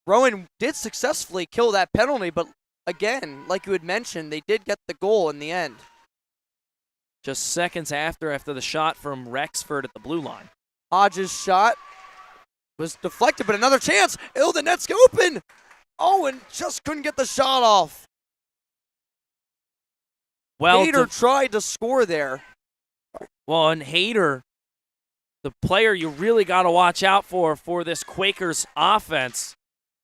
Rowan did successfully kill that penalty, but again, like you had mentioned, they did get the goal in the end. Just seconds after the shot from Rexford at the blue line. Hodges' shot was deflected, but another chance. Oh, the net's open. Oh, and just couldn't get the shot off. Well, Hayter tried to score there. Well, and Hayter, the player you really got to watch out for this Quakers offense.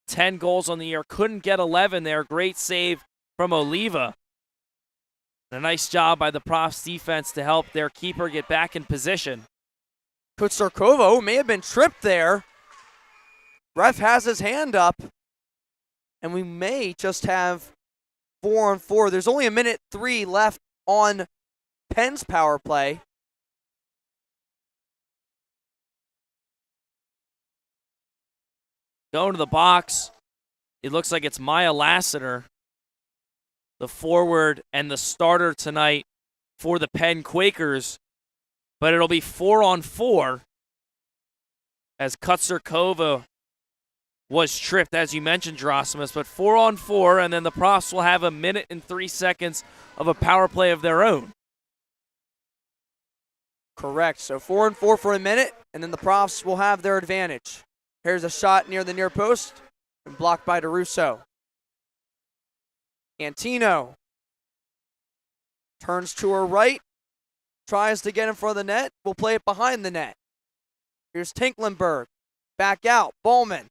10 goals on the year. Couldn't get 11 there. Great save from Oliva. A nice job by the Profs defense to help their keeper get back in position. Kutsarkova may have been tripped there. Ref has his hand up. And we may just have 4-on-4. There's only 1:03 left on Penn's power play. Going to the box. It looks like it's Maya Lassiter, the forward and the starter tonight for the Penn Quakers. But it'll be 4-on-4 as Kutsarkova was tripped, as you mentioned, Gerasimus. But 4-on-4, and then the Profs will have 1:03 of a power play of their own. Correct. So 4-on-4 for a minute, and then the Profs will have their advantage. Here's a shot near the near post, and blocked by DeRusso. Cantino turns to her right, tries to get in front of the net. We'll play it behind the net. Here's Tinklenberg. Back out. Bowman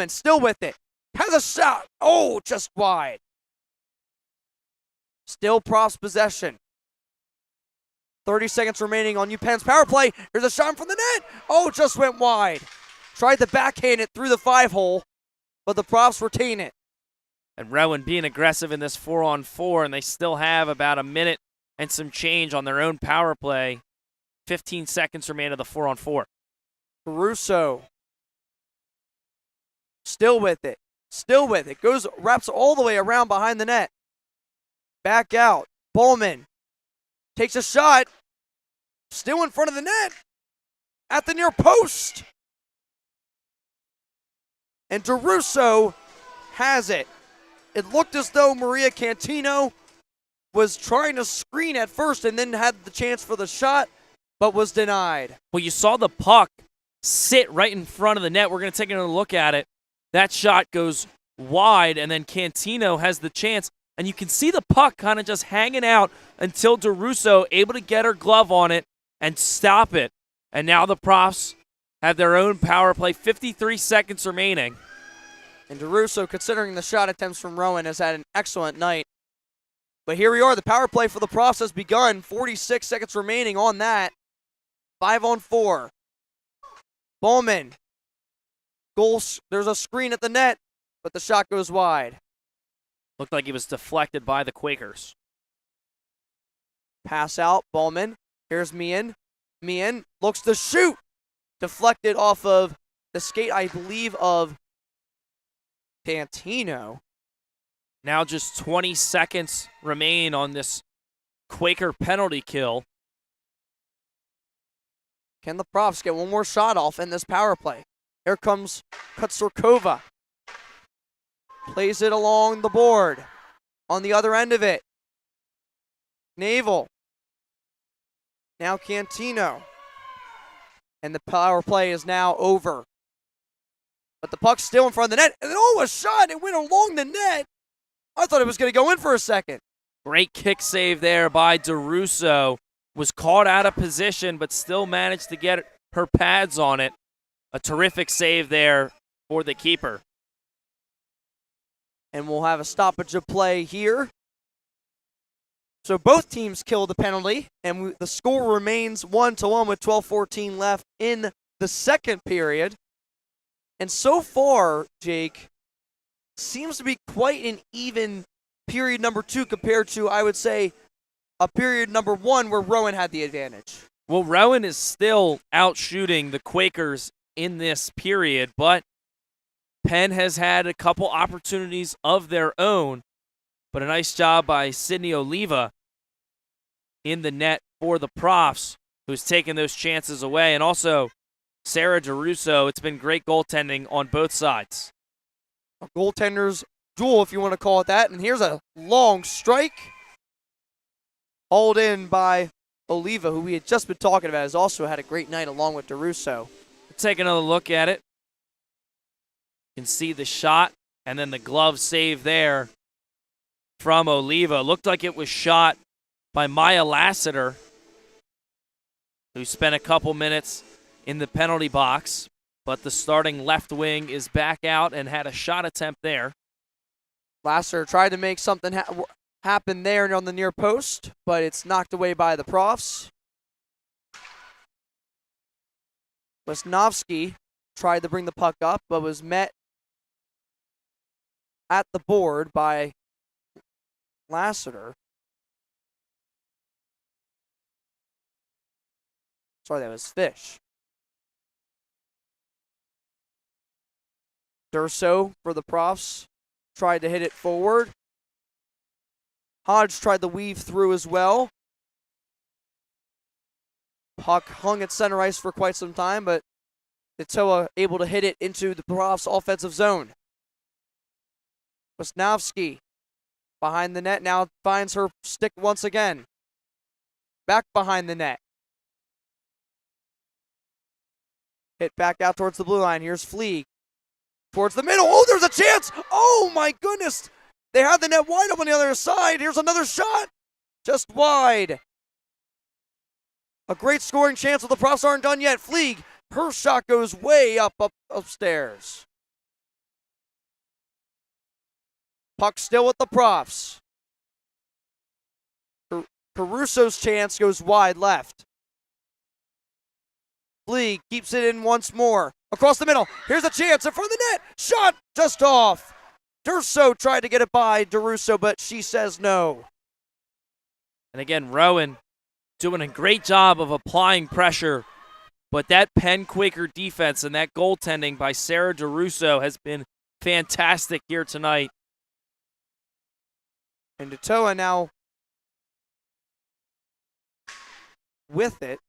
still with it. Has a shot. Oh, just wide. Still Profs possession. 30 seconds remaining on UPenn's power play. Here's a shot from the net. Oh, just went wide. Tried to backhand it through the 5-hole, but the Profs retain it. And Rowan being aggressive in this 4-on-4, and they still have about a minute and some change on their own power play. 15 seconds remain of the 4-on-4. Caruso still with it. Wraps all the way around behind the net. Back out. Bowman takes a shot. Still in front of the net. At the near post. And DeRusso has it. It looked as though Maria Cantino was trying to screen at first and then had the chance for the shot, but was denied. Well, you saw the puck sit right in front of the net. We're going to take another look at it. That shot goes wide, and then Cantino has the chance. And you can see the puck kind of just hanging out until DeRusso able to get her glove on it and stop it. And now the Profs have their own power play, 53 seconds remaining. And DeRusso, considering the shot attempts from Rowan, has had an excellent night. But here we are. The power play for the Profs has begun. 46 seconds remaining on that. 5-on-4. Bowman. Goals. There's a screen at the net, but the shot goes wide. Looked like it was deflected by the Quakers. Pass out. Bowman. Here's Meehan. Meehan looks to shoot. Deflected off of the skate, I believe, of Cantino. Now just 20 seconds remain on this Quaker penalty kill. Can the Profs get one more shot off in this power play? Here comes Kutsurkova. Plays it along the board. On the other end of it, Naval. Now Cantino. And the power play is now over. But the puck's still in front of the net. And a shot. It went along the net. I thought it was going to go in for a second. Great kick save there by DeRusso. Was caught out of position, but still managed to get her pads on it. A terrific save there for the keeper. And we'll have a stoppage of play here. So both teams killed the penalty, and the score remains 1-1 with 12:14 left in the second period. And so far, Jake, seems to be quite an even period number 2 compared to, I would say, a period number 1 where Rowan had the advantage. Well, Rowan is still out shooting the Quakers in this period, but Penn has had a couple opportunities of their own, but a nice job by Sydney Oliva in the net for the Profs, who's taken those chances away. And also, Sarah DeRusso, it's been great goaltending on both sides. A goaltender's duel, if you want to call it that. And here's a long strike. Hauled in by Oliva, who we had just been talking about, has also had a great night along with DeRusso. Take another look at it. You can see the shot and then the glove save there from Oliva. Looked like it was shot by Maya Lassiter, who spent a couple minutes in the penalty box, but the starting left wing is back out and had a shot attempt there. Lassiter tried to make something happen there on the near post, but it's knocked away by the Profs. Wisnowski tried to bring the puck up, but was met at the board by Lassiter. Sorry, that was Fish. Durso for the Profs tried to hit it forward. Hodge tried to weave through as well. Puck hung at center ice for quite some time, but Itoa able to hit it into the Profs' offensive zone. Wisnowski behind the net now finds her stick once again. Back behind the net. Hit back out towards the blue line. Here's Fleeg. Towards the middle. Oh, there's a chance. Oh, my goodness. They had the net wide up on the other side. Here's another shot. Just wide. A great scoring chance, but the Profs aren't done yet. Fleeg, her shot goes way upstairs. Puck still with the Profs. Caruso's chance goes wide left. Fleeg keeps it in once more. Across the middle. Here's a chance in front of the net. Shot just off. Durso tried to get it by DeRusso, but she says no. And again, Rowan doing a great job of applying pressure, but that Penn Quaker defense and that goaltending by Sarah DeRusso has been fantastic here tonight. And Itoa now with it.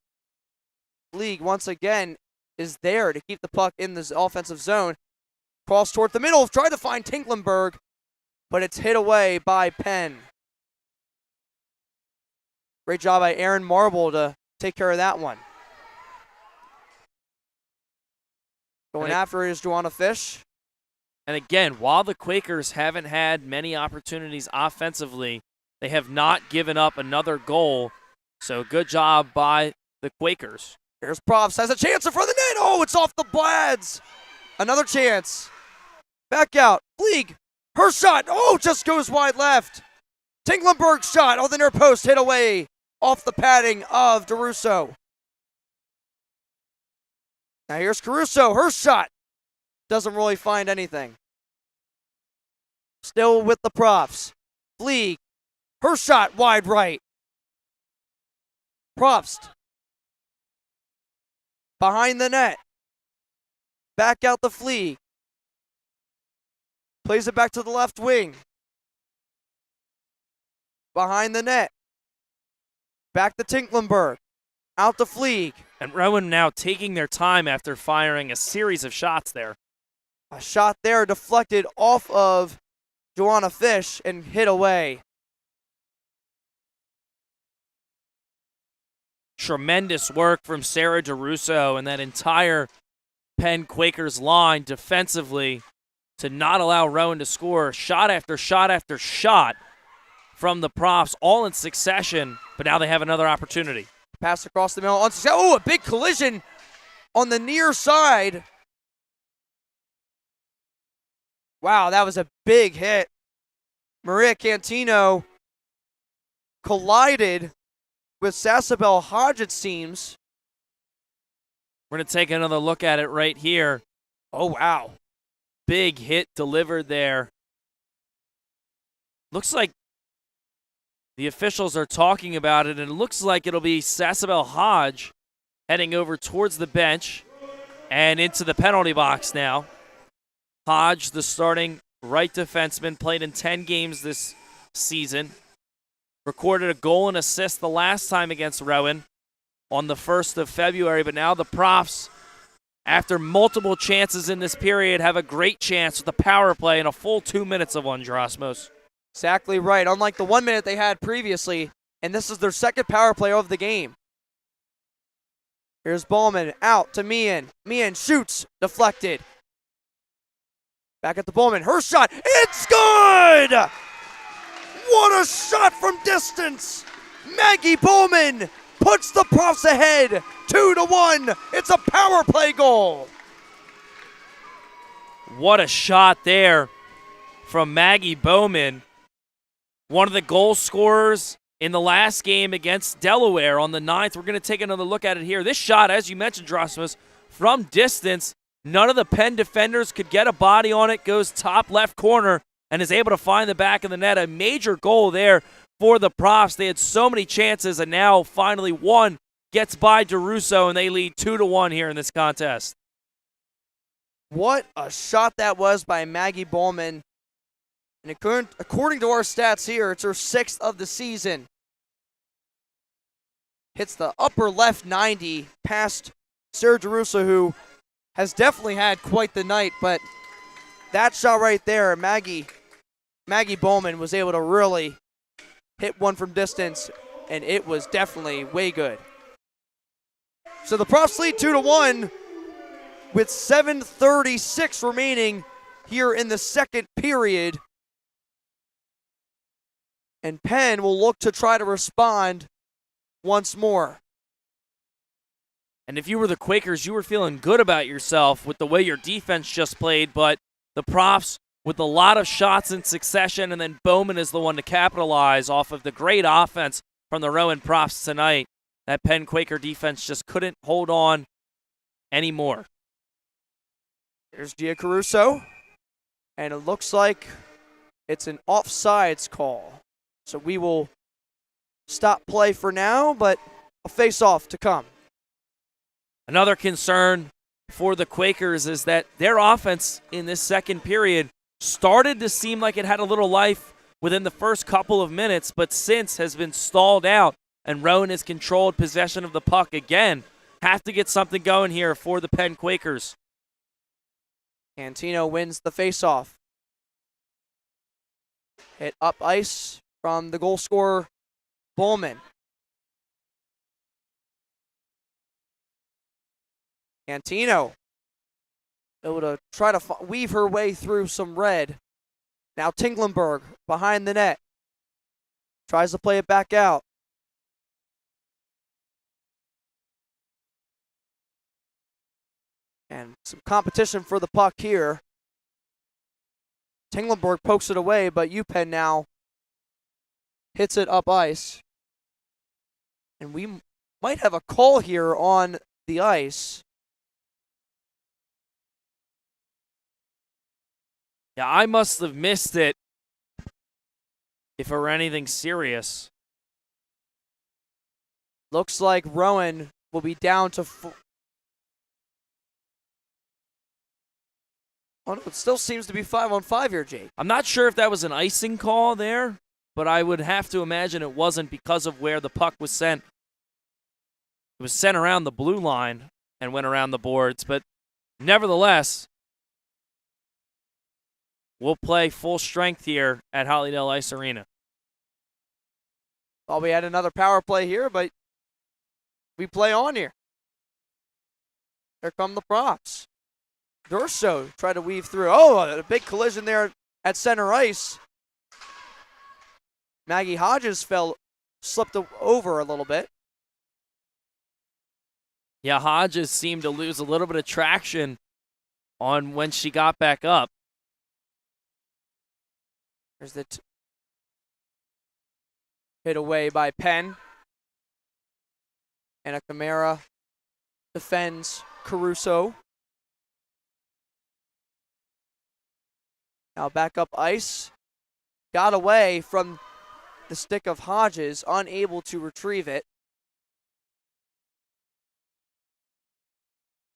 League once again is there to keep the puck in this offensive zone. Cross toward the middle, tried to find Tinklenberg, but it's hit away by Penn. Great job by Aaron Marble to take care of that one. Going after it is Joanna Fish. And again, while the Quakers haven't had many opportunities offensively, they have not given up another goal. So good job by the Quakers. Here's Profs, has a chance in front of the net. Oh, it's off the Blads. Another chance. Back out. Fleeg. Her shot. Oh, just goes wide left. Tinklenberg's shot on the near post, hit away off the padding of DeRusso. Now here's Caruso. Her shot doesn't really find anything. Still with the Profs. Fleeg. Her shot wide right. Probst. Behind the net. Back out the Fleeg. Plays it back to the left wing. Behind the net. Back to Tinklenberg. Out to Fleeg. And Rowan now taking their time after firing a series of shots there. A shot there deflected off of Joanna Fish and hit away. Tremendous work from Sarah DeRusso and that entire Penn Quakers line defensively to not allow Rowan to score shot after shot after shot from the Profs, all in succession, but now they have another opportunity. Pass across the middle. Oh, a big collision on the near side. Wow, that was a big hit. Maria Cantino collided with Sasabel Hodge, it seems. We're going to take another look at it right here. Oh, wow. Big hit delivered there. Looks like the officials are talking about it, and it looks like it'll be Sasabel Hodge heading over towards the bench and into the penalty box now. Hodge, the starting right defenseman, played in 10 games this season. Recorded a goal and assist the last time against Rowan on the 1st of February, but now the Profs, after multiple chances in this period, have a great chance with the power play in a full 2 minutes of one, Drosmos. Exactly right. Unlike the 1 minute they had previously, and this is their second power play of the game. Here's Bowman out to Meehan. Meehan shoots, deflected. Back at the Bowman. Her shot. It's good! What a shot from distance! Maggie Bowman puts the Profs ahead 2-1. It's a power play goal. What a shot there from Maggie Bowman. One of the goal scorers in the last game against Delaware on the 9th. We're going to take another look at it here. This shot, as you mentioned, Drosmus, from distance, none of the Penn defenders could get a body on it. Goes top left corner and is able to find the back of the net. A major goal there for the Profs. They had so many chances, and now finally one gets by DeRusso, and they lead 2-1 here in this contest. What a shot that was by Maggie Bowman. And according to our stats here, it's her 6th of the season. Hits the upper left 90 past Sarah DeRusso, who has definitely had quite the night, but that shot right there, Maggie Bowman was able to really hit one from distance, and it was definitely way good. So the Profs lead 2-1 with 7:36 remaining here in the second period. And Penn will look to try to respond once more. And if you were the Quakers, you were feeling good about yourself with the way your defense just played, but the Profs with a lot of shots in succession, and then Bowman is the one to capitalize off of the great offense from the Rowan Profs tonight. That Penn Quaker defense just couldn't hold on anymore. Here's Gia Caruso, and it looks like it's an offsides call. So we will stop play for now, but a face-off to come. Another concern for the Quakers is that their offense in this second period started to seem like it had a little life within the first couple of minutes, but since has been stalled out, and Rowan has controlled possession of the puck again. Have to get something going here for the Penn Quakers. Cantino wins the face-off. Hit up ice from the goal scorer, Bowman. Cantino able to try to weave her way through some red. Now Tinglenberg behind the net. Tries to play it back out. And some competition for the puck here. Tinglenberg pokes it away, but UPenn now hits it up ice. And we might have a call here on the ice. Yeah, I must have missed it if it were anything serious. Looks like Rowan will be down to oh, no, it still seems to be 5-on-5 here, Jake. I'm not sure if that was an icing call there, but I would have to imagine it wasn't because of where the puck was sent. It was sent around the blue line and went around the boards, but nevertheless, we'll play full strength here at Hollydale Ice Arena. Well, we had another power play here, but we play on here. Here come the Profs. Durso tried to weave through. Oh, a big collision there at center ice. Maggie Hodges slipped over a little bit. Yeah, Hodges seemed to lose a little bit of traction on when she got back up. There's the hit away by Penn. And a Camara defends Caruso. Now back up ice. Got away from the stick of Hodges, unable to retrieve it.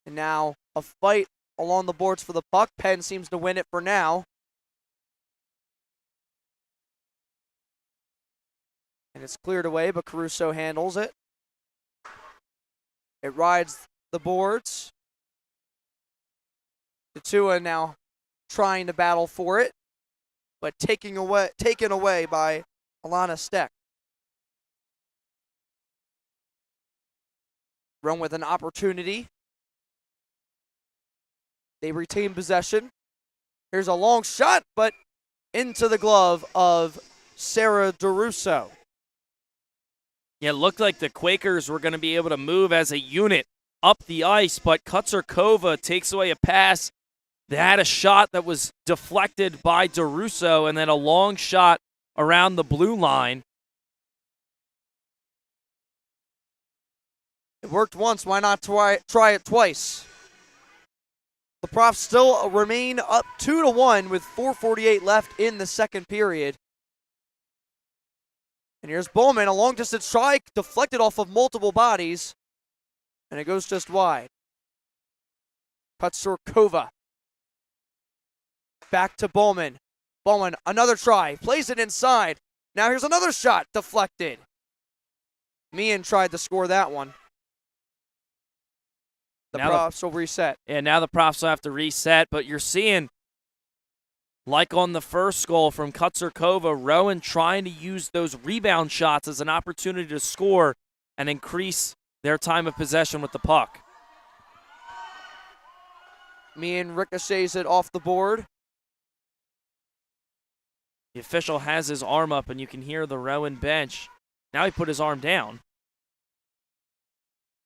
And now a fight along the boards for the puck. Penn seems to win it for now. And it's cleared away, but Caruso handles it. It rides the boards. Tatua now trying to battle for it, but taken away by Alana Steck. Run with an opportunity. They retain possession. Here's a long shot, but into the glove of Sarah DeRusso. Yeah, it looked like the Quakers were going to be able to move as a unit up the ice, but Kutsarkova takes away a pass. They had a shot that was deflected by DeRusso, and then a long shot around the blue line. It worked once, why not try it twice? The Profs still remain up 2-1 with 4:48 left in the second period. And here's Bowman, a long-distance try, deflected off of multiple bodies, and it goes just wide. Kutsarkova. Back to Bowman. Bowman, another try, plays it inside. Now here's another shot, deflected. Meehan tried to score that one. The Profs will reset. Yeah, now the Profs will have to reset, but you're seeing, like on the first goal from Kutsarkova, Rowan trying to use those rebound shots as an opportunity to score and increase their time of possession with the puck. Meehan ricochets it off the board. The official has his arm up, and you can hear the Rowan bench. Now he put his arm down.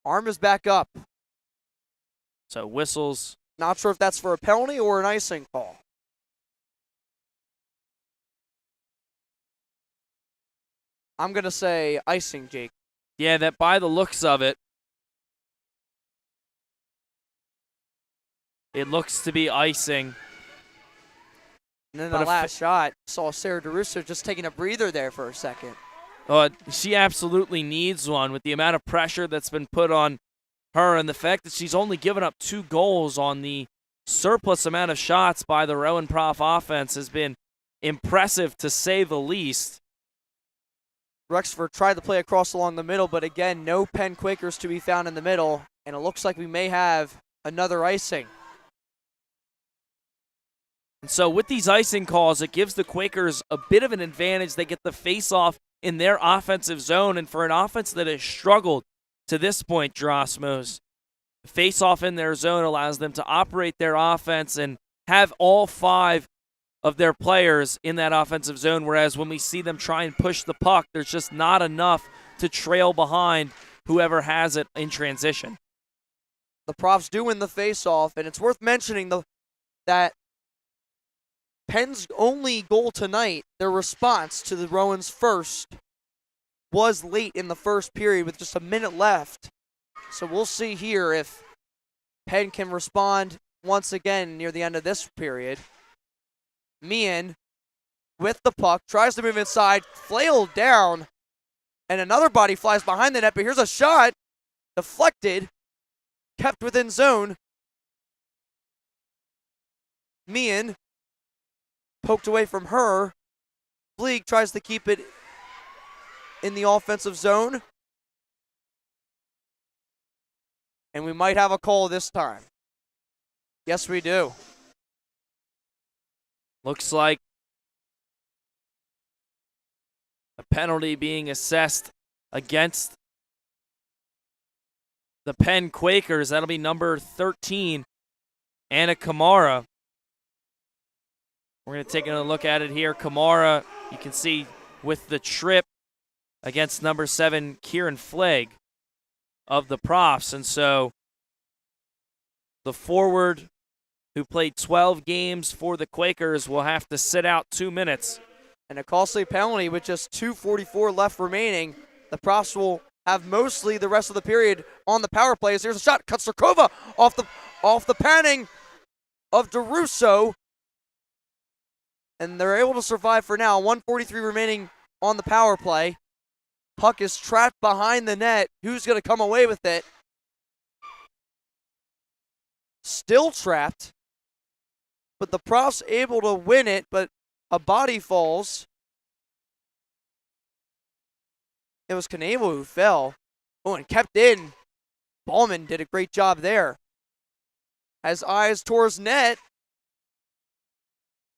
Arm is back up. So whistles. Not sure if that's for a penalty or an icing call. I'm going to say icing, Jake. Yeah, that by the looks of it, it looks to be icing. And then the last shot, saw Sarah DeRusso just taking a breather there for a second. She absolutely needs one with the amount of pressure that's been put on her and the fact that she's only given up 2 goals on the surplus amount of shots by the Rowan Prof offense has been impressive to say the least. Rexford tried to play across along the middle, but again, no Penn Quakers to be found in the middle, and it looks like we may have another icing. And so with these icing calls, it gives the Quakers a bit of an advantage. They get the face-off in their offensive zone, and for an offense that has struggled to this point, Drosmos, face-off in their zone allows them to operate their offense and have all 5 of their players in that offensive zone, whereas when we see them try and push the puck, there's just not enough to trail behind whoever has it in transition. The Profs do win the face-off, and it's worth mentioning that Penn's only goal tonight, their response to the Rowan's first, was late in the first period with just a minute left. So we'll see here if Penn can respond once again near the end of this period. Meehan with the puck, tries to move inside, flailed down, and another body flies behind the net, but here's a shot, deflected, kept within zone. Meehan poked away from her. Fleeg tries to keep it in the offensive zone. And we might have a call this time. Yes, we do. Looks like a penalty being assessed against the Penn Quakers. That'll be number 13, Anna Kamara. We're going to take a look at it here. Kamara, you can see with the trip against number 7, Kieran Flegg of the Profs. And so the forward who played 12 games for the Quakers will have to sit out 2 minutes. And a costly penalty with just 2:44 left remaining. The Profs will have mostly the rest of the period on the power plays. Here's a shot. Kotsurkova off the panning of DeRusso. And they're able to survive for now. 1:43 remaining on the power play. Puck is trapped behind the net. Who's going to come away with it? Still trapped. But the Profs able to win it, but a body falls. It was Knievel who fell. Oh, and kept in. Ballman did a great job there. Has eyes towards net.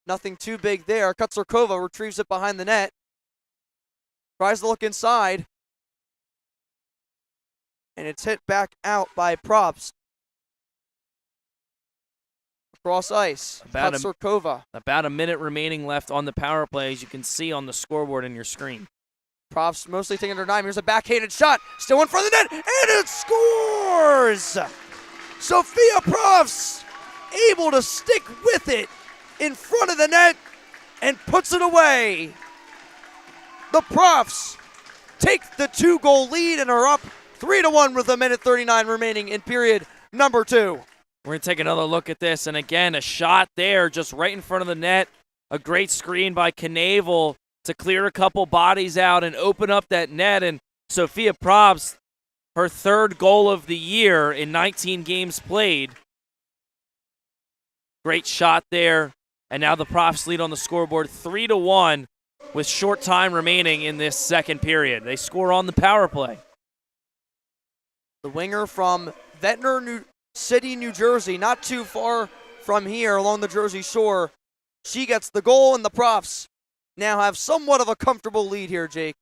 Nothing too big there. Kotsurkova retrieves it behind the net. Tries to look inside. And it's hit back out by Props. Across ice. Kotsurkova. About a minute remaining left on the power play, as you can see on the scoreboard in your screen. Props mostly taking their time. Here's a backhanded shot. Still in front of the net. And it scores! Sophia Profs able to stick with it in front of the net and puts it away. The Profs take the 2-goal lead and are up 3-1 with 1:39 remaining in period number 2. We're going to take another look at this, and again, a shot there just right in front of the net. A great screen by Knievel to clear a couple bodies out and open up that net, and Sophia Probst, her 3rd goal of the year in 19 games played. Great shot there, and now the Profs lead on the scoreboard 3-1 with short time remaining in this second period. They score on the power play. The winger from Ventnor City, New Jersey, not too far from here along the Jersey Shore. She gets the goal, and the Profs now have somewhat of a comfortable lead here, Jake.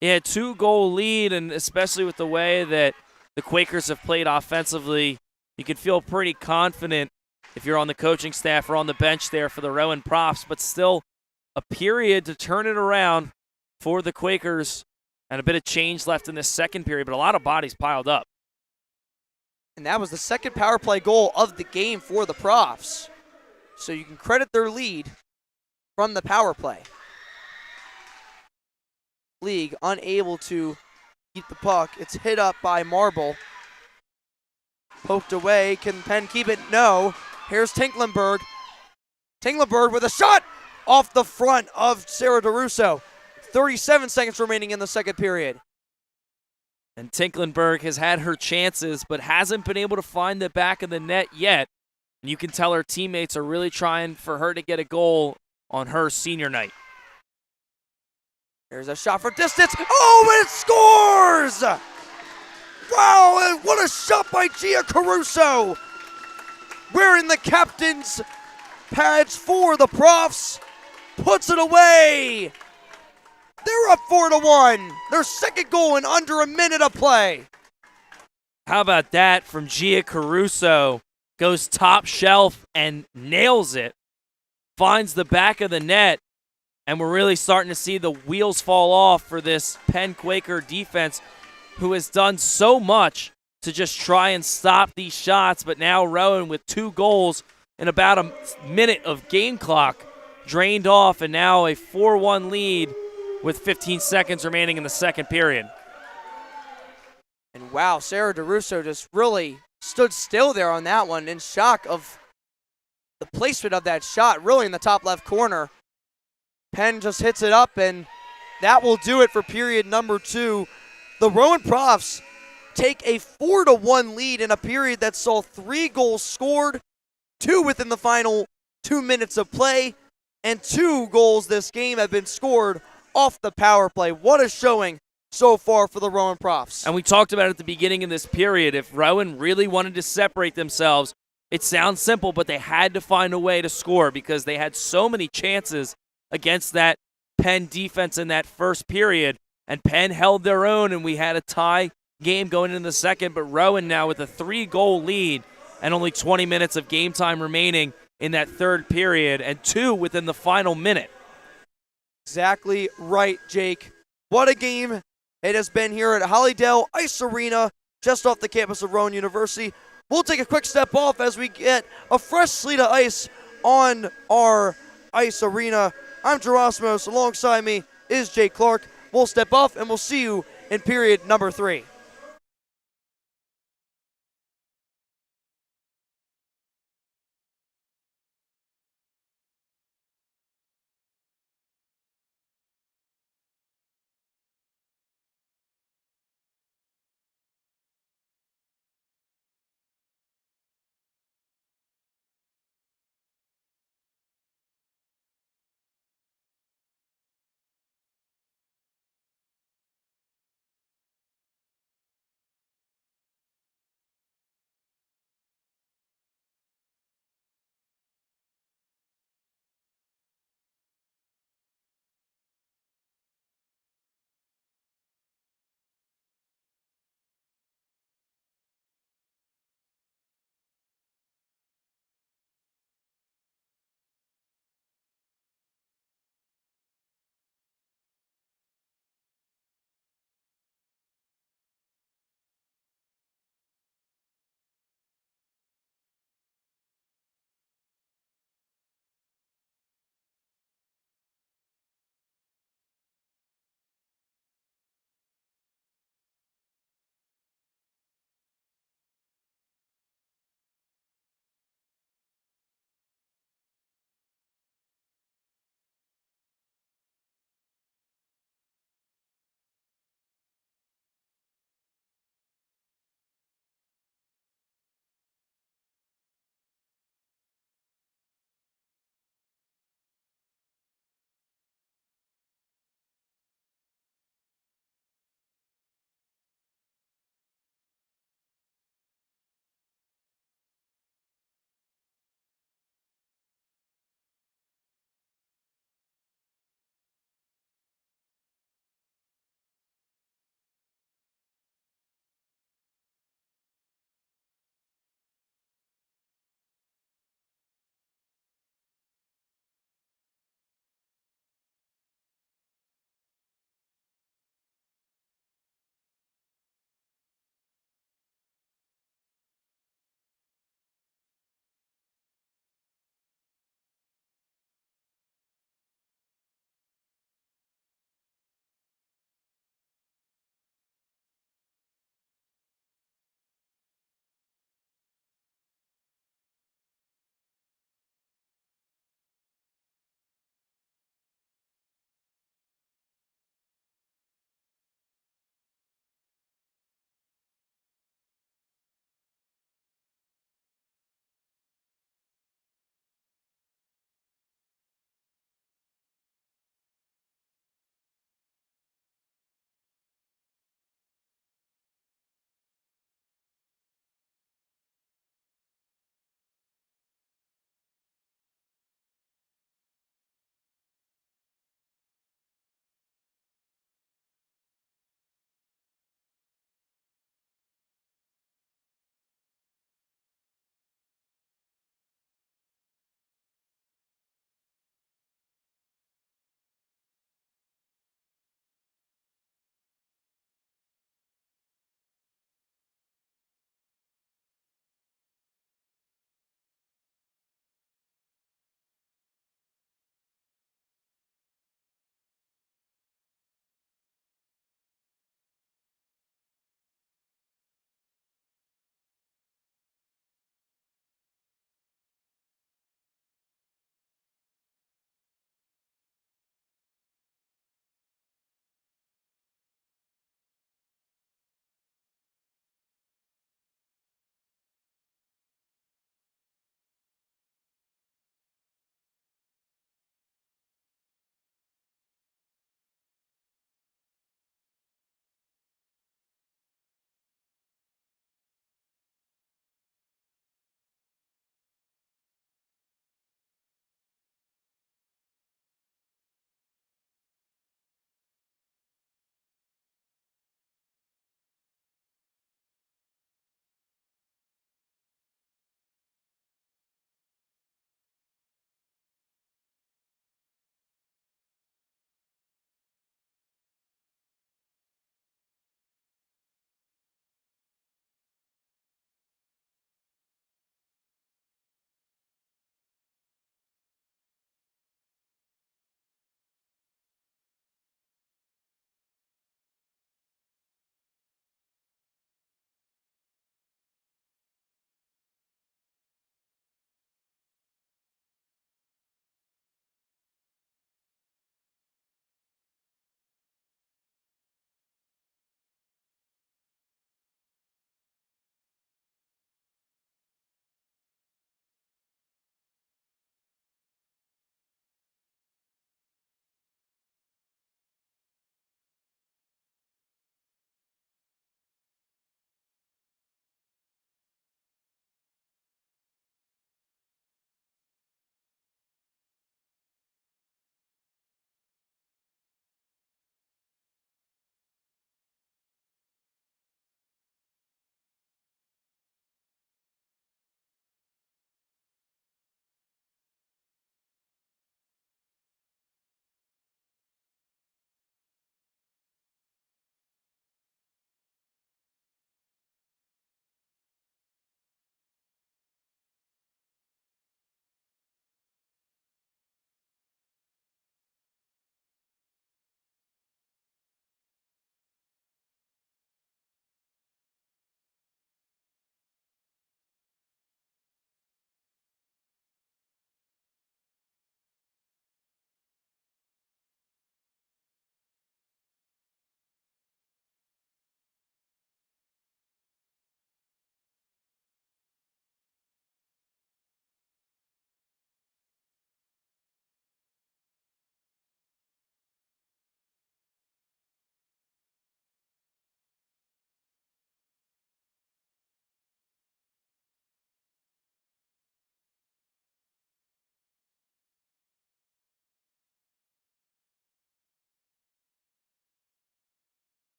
Yeah, 2-goal lead, and especially with the way that the Quakers have played offensively, you can feel pretty confident if you're on the coaching staff or on the bench there for the Rowan Profs, but still a period to turn it around for the Quakers, and a bit of change left in this second period, but a lot of bodies piled up. And that was the second power play goal of the game for the Profs. So you can credit their lead from the power play. League unable to keep the puck. It's hit up by Marble. Poked away. Can Penn keep it? No. Here's Tinklenberg. Tinklenberg with a shot off the front of Sarah DeRusso. 37 seconds remaining in the second period. And Tinklenberg has had her chances, but hasn't been able to find the back of the net yet. And you can tell her teammates are really trying for her to get a goal on her senior night. There's a shot for distance. Oh, and it scores! Wow, and what a shot by Gia Caruso. Wearing the captain's pads for the Profs. Puts it away. They're up 4-1. Their second goal in under a minute of play. How about that from Gia Caruso? Goes top shelf and nails it. Finds the back of the net. And we're really starting to see the wheels fall off for this Penn Quaker defense, who has done so much to just try and stop these shots. But now Rowan with 2 goals in about a minute of game clock drained off, and now a 4-1 lead with 15 seconds remaining in the second period. And wow, Sarah DeRusso just really stood still there on that one in shock of the placement of that shot, really in the top left corner. Penn just hits it up, and that will do it for period number 2. The Rowan Profs take a 4-1 lead in a period that saw 3 goals scored, 2 within the final 2 minutes of play, and 2 goals this game have been scored off the power play. What a showing so far for the Rowan Profs. And we talked about at the beginning of this period, if Rowan really wanted to separate themselves, it sounds simple, but they had to find a way to score because they had so many chances against that Penn defense in that first period. And Penn held their own, and we had a tie game going into the second. But Rowan now with a 3-goal lead and only 20 minutes of game time remaining in that third period, and 2 within the final minute. Exactly right, Jake. What a game it has been here at Hollydale Ice Arena, just off the campus of Rowan University. We'll take a quick step off as we get a fresh slate of ice on our ice arena. I'm Gerasmos. Alongside me is Jake Clark. We'll step off, and we'll see you in period number 3.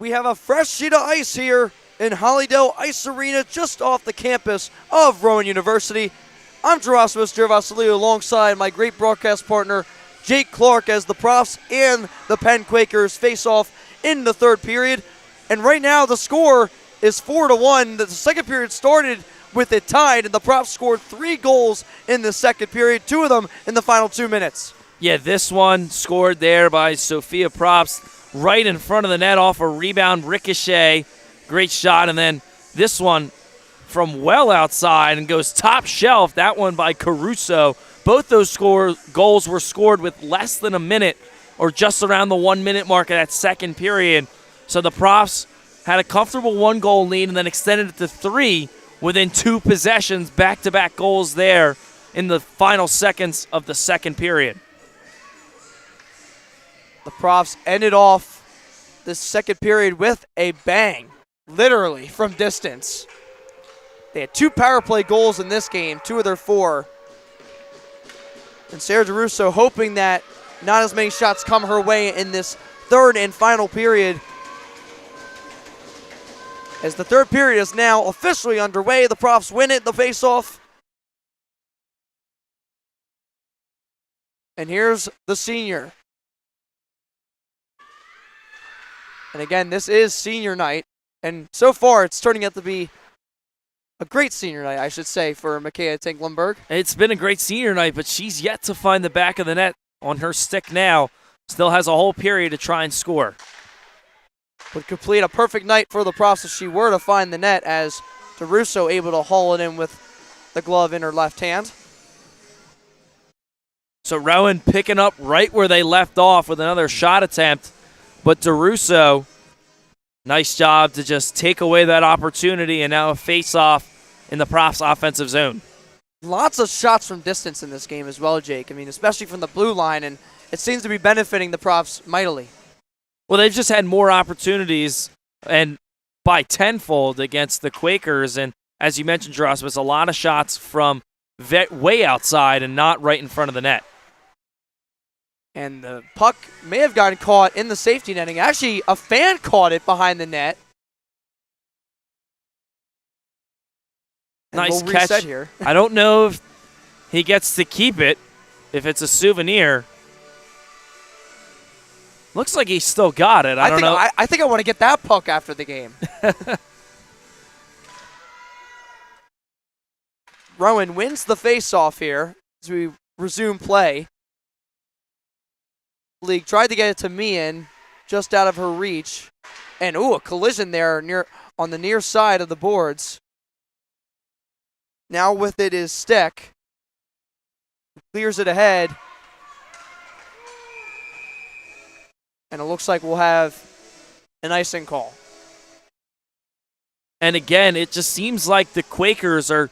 We have a fresh sheet of ice here in Hollydale Ice Arena just off the campus of Rowan University. I'm Gerasimus Gervasilio alongside my great broadcast partner, Jake Clark, as the Profs and the Penn Quakers face off in the third period. And right now the score is 4-1. The second period started with it tied, and the Profs scored 3 goals in the second period, 2 of them in the final 2 minutes. Yeah, this one scored there by Sophia Props right in front of the net off a rebound ricochet. Great shot. And then this one from well outside and goes top shelf. That one by Caruso. Both those goals were scored with less than a minute or just around the 1 minute mark of that second period. So the Profs had a comfortable 1-goal lead and then extended it to 3 within 2 possessions. Back-to-back goals there in the final seconds of the second period. The Profs ended off this second period with a bang, literally from distance. They had 2 power play goals in this game, 2 of their 4. And Sarah DeRusso hoping that not as many shots come her way in this third and final period. As the third period is now officially underway, the Profs win it, the faceoff. And here's the senior. And again, this is senior night, and so far it's turning out to be a great senior night, I should say, for Micaiah Tinklenberg. It's been a great senior night, but she's yet to find the back of the net on her stick now. Still has a whole period to try and score. Would complete a perfect night for the Profs if she were to find the net, as DeRusso able to haul it in with the glove in her left hand. So Rowan picking up right where they left off with another shot attempt. But DeRusso, nice job to just take away that opportunity, and now a face-off in the Profs' offensive zone. Lots of shots from distance in this game as well, Jake. I mean, especially from the blue line, and it seems to be benefiting the Profs mightily. Well, they've just had more opportunities, and by tenfold against the Quakers. And as you mentioned, Gerasimus, a lot of shots from way outside and not right in front of the net. And the puck may have gotten caught in the safety netting. Actually, a fan caught it behind the net. And nice we'll catch. Reset here. I don't know if he gets to keep it, if it's a souvenir. Looks like he still got it. I don't know. I think I want to get that puck after the game. Rowan wins the faceoff here as we resume play. League tried to get it to Meehan, just out of her reach. And a collision there on the near side of the boards. Now with it is Steck. Clears it ahead. And it looks like we'll have an icing call. And again, it just seems like the Quakers are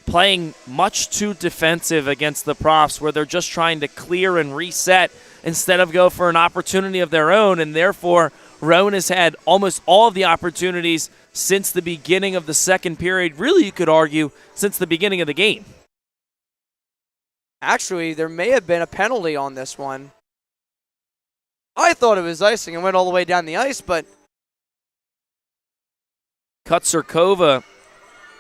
playing much too defensive against the Profs, where they're just trying to clear and reset instead of go for an opportunity of their own, and therefore Rowan has had almost all of the opportunities since the beginning of the second period. Really, you could argue, since the beginning of the game. Actually, there may have been a penalty on this one. I thought it was icing and went all the way down the ice, but Kutsarkova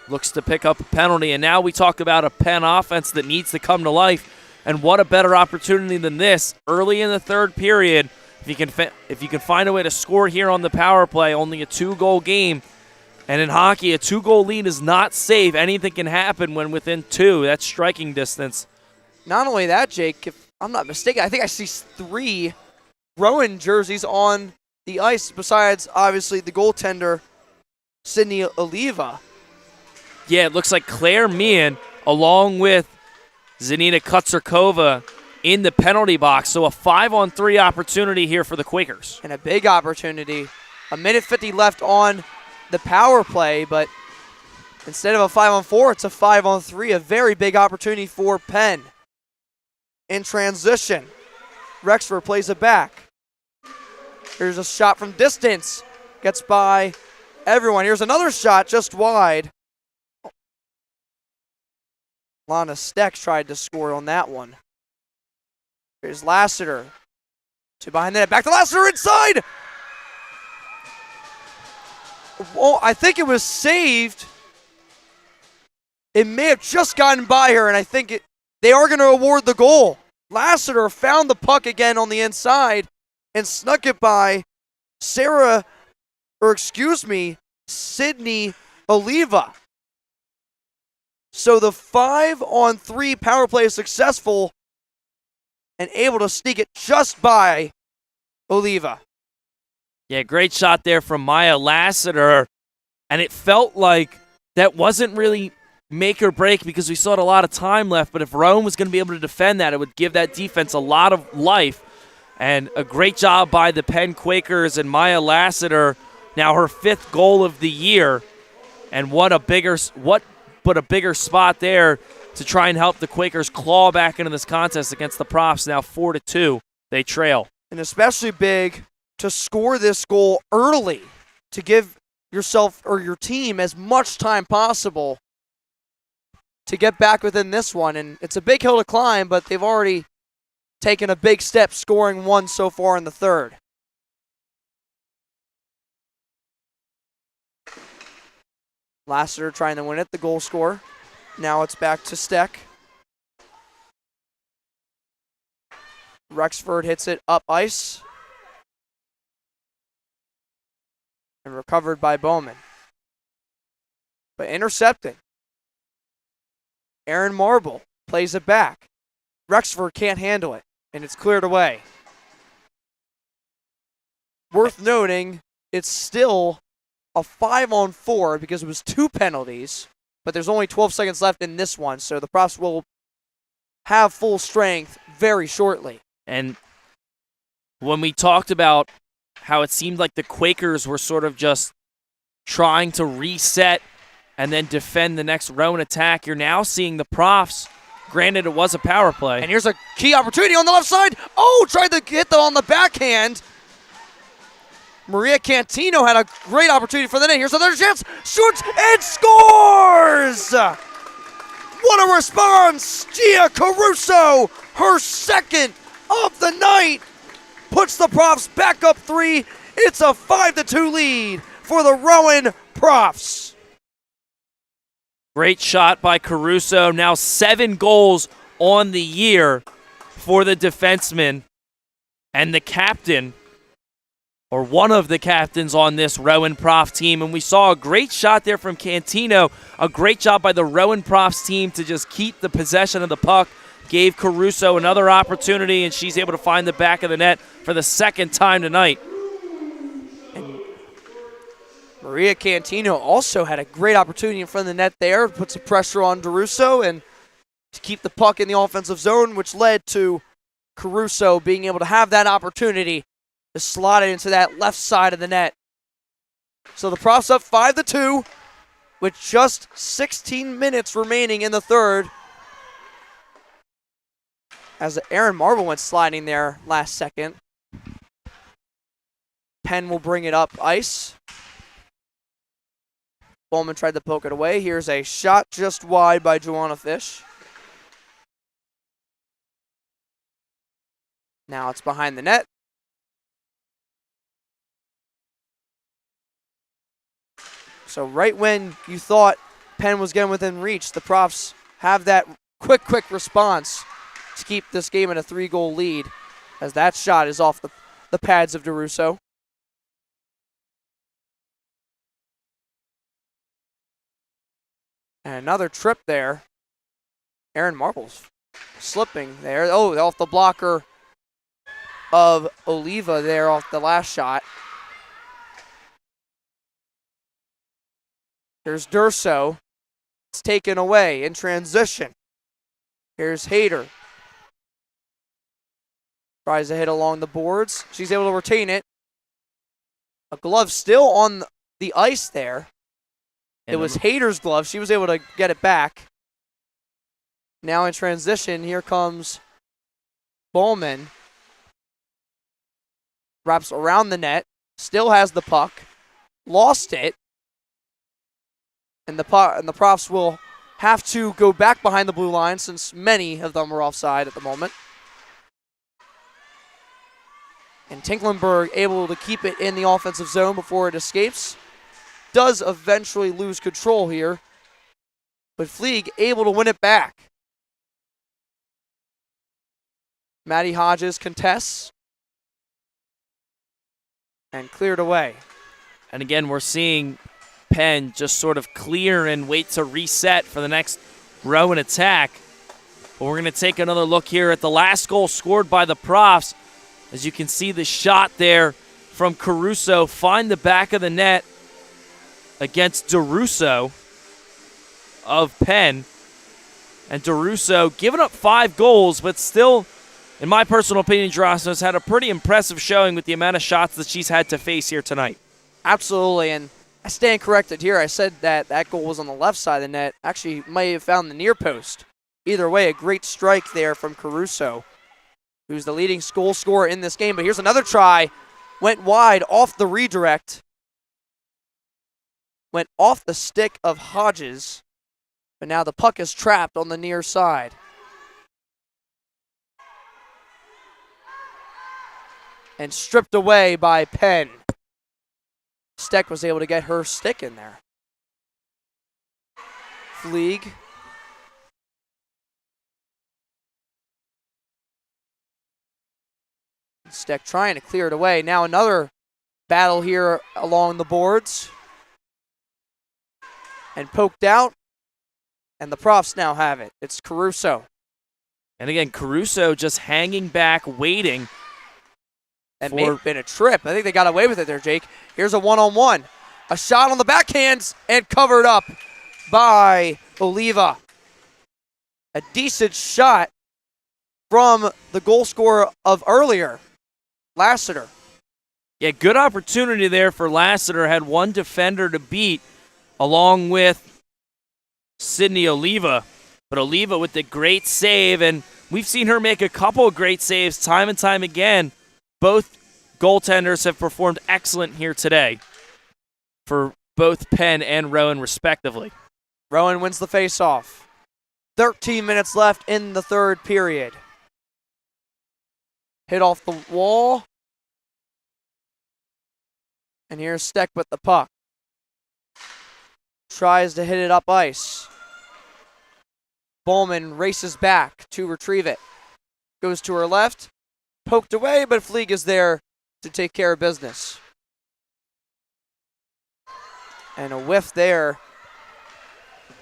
looks to pick up a penalty, and now we talk about a Penn offense that needs to come to life. And what a better opportunity than this early in the third period. If you can find a way to score here on the power play, only a 2-goal game. And in hockey, a 2-goal lead is not safe. Anything can happen when within 2. That's striking distance. Not only that, Jake, if I'm not mistaken, I think I see 3 Rowan jerseys on the ice, besides obviously the goaltender, Sydney Oliva. Yeah, it looks like Claire Meehan, along with Zenita Kutsarkova, in the penalty box. So a 5-on-3 opportunity here for the Quakers. And a big opportunity. 1:50 left on the power play, but instead of a 5-on-4, it's a 5-on-3. A very big opportunity for Penn. In transition, Rexford plays it back. Here's a shot from distance. Gets by everyone. Here's another shot just wide. Lana Steck tried to score on that one. Here's Lassiter. To behind the net. Back to Lassiter inside. Well, I think it was saved. It may have just gotten by her, and I think they are going to award the goal. Lassiter found the puck again on the inside and snuck it by Sydney Oliva. So the 5-on-3 power play is successful and able to sneak it just by Oliva. Yeah, great shot there from Maya Lassiter. And it felt like that wasn't really make or break because we still had a lot of time left. But if Rowan was going to be able to defend that, it would give that defense a lot of life. And a great job by the Penn Quakers and Maya Lassiter, now her 5th goal of the year. And what put a bigger spot there to try and help the Quakers claw back into this contest against the Profs. Now 4-2, they trail. And especially big to score this goal early to give yourself or your team as much time possible to get back within this one. And it's a big hill to climb, but they've already taken a big step, scoring 1 so far in the 3rd. Lassiter trying to win it, the goal scorer. Now it's back to Steck. Rexford hits it up ice. And recovered by Bowman. But intercepting. Aaron Marble plays it back. Rexford can't handle it, and it's cleared away. Worth noting, it's still a 5-on-4 because it was 2 penalties, but there's only 12 seconds left in this one, so the Profs will have full strength very shortly. And when we talked about how it seemed like the Quakers were sort of just trying to reset and then defend the next Rowan attack, you're now seeing the Profs. Granted, it was a power play. And here's a key opportunity on the left side. Oh, tried to hit on the backhand. Maria Cantino had a great opportunity for the net. Here's another chance. Shoots and scores! What a response! Gia Caruso, her 2nd of the night, puts the Profs back up 3. It's a 5-2 lead for the Rowan Profs. Great shot by Caruso. Now 7 goals on the year for the defenseman. And the captain, or one of the captains on this Rowan Prof team. And we saw a great shot there from Cantino. A great job by the Rowan Profs team to just keep the possession of the puck. Gave Caruso another opportunity, and she's able to find the back of the net for the 2nd time tonight. And Maria Cantino also had a great opportunity in front of the net there. Put some pressure on DeRusso and to keep the puck in the offensive zone, which led to Caruso being able to have that opportunity to slot it into that left side of the net. So the Profs up 5-2 with just 16 minutes remaining in the 3rd. As Aaron Marble went sliding there last second. Penn will bring it up ice. Bowman tried to poke it away. Here's a shot just wide by Joanna Fish. Now it's behind the net. So right when you thought Penn was getting within reach, the Profs have that quick response to keep this game in a 3-goal lead, as that shot is off the pads of DeRusso. And another trip there. Aaron Marble's slipping there. Oh, off the blocker of Oliva there off the last shot. Here's Durso. It's taken away in transition. Here's Hayter. Tries to hit along the boards. She's able to retain it. A glove still on the ice there. It was Hayter's glove. She was able to get it back. Now in transition, here comes Bowman. Wraps around the net. Still has the puck. Lost it. And the Profs will have to go back behind the blue line since many of them are offside at the moment. And Tinklenberg able to keep it in the offensive zone before it escapes. does eventually lose control here. But Fleeg able to win it back. Maddie Hodges contests. And cleared away. And again, we're seeing Penn just sort of clear and wait to reset for the next Rowan attack. But we're going to take another look here at the last goal scored by the Profs. As you can see the shot there from Caruso find the back of the net against DeRusso of Penn. And DeRusso giving up 5 goals, but still, in my personal opinion, Gerasimo's had a pretty impressive showing with the amount of shots that she's had to face here tonight. Absolutely, and I stand corrected here. I said that goal was on the left side of the net. Actually, may have found the near post. Either way, a great strike there from Caruso, who's the leading goal scorer in this game. But here's another try. Went wide off the redirect. Went off the stick of Hodges. But now the puck is trapped on the near side. And stripped away by Penn. Steck was able to get her stick in there. Fleeg. Steck trying to clear it away. Now another battle here along the boards. And poked out. And the Profs now have it. It's Caruso. And again, Caruso just hanging back, waiting. And may have been a trip. I think they got away with it there, Jake. Here's a one-on-one. A shot on the backhands and covered up by Oliva. A decent shot from the goal scorer of earlier, Lassiter. Yeah, good opportunity there for Lassiter. Had one defender to beat along with Sydney Oliva. But Oliva with the great save, and we've seen her make a couple of great saves time and time again. Both goaltenders have performed excellent here today for both Penn and Rowan, respectively. Rowan wins the faceoff. 13 minutes left in the third period. Hit off the wall. And here's Steck with the puck. Tries to hit it up ice. Bowman races back to retrieve it. Goes to her left. Poked away, but Fleeg is there to take care of business. And a whiff there.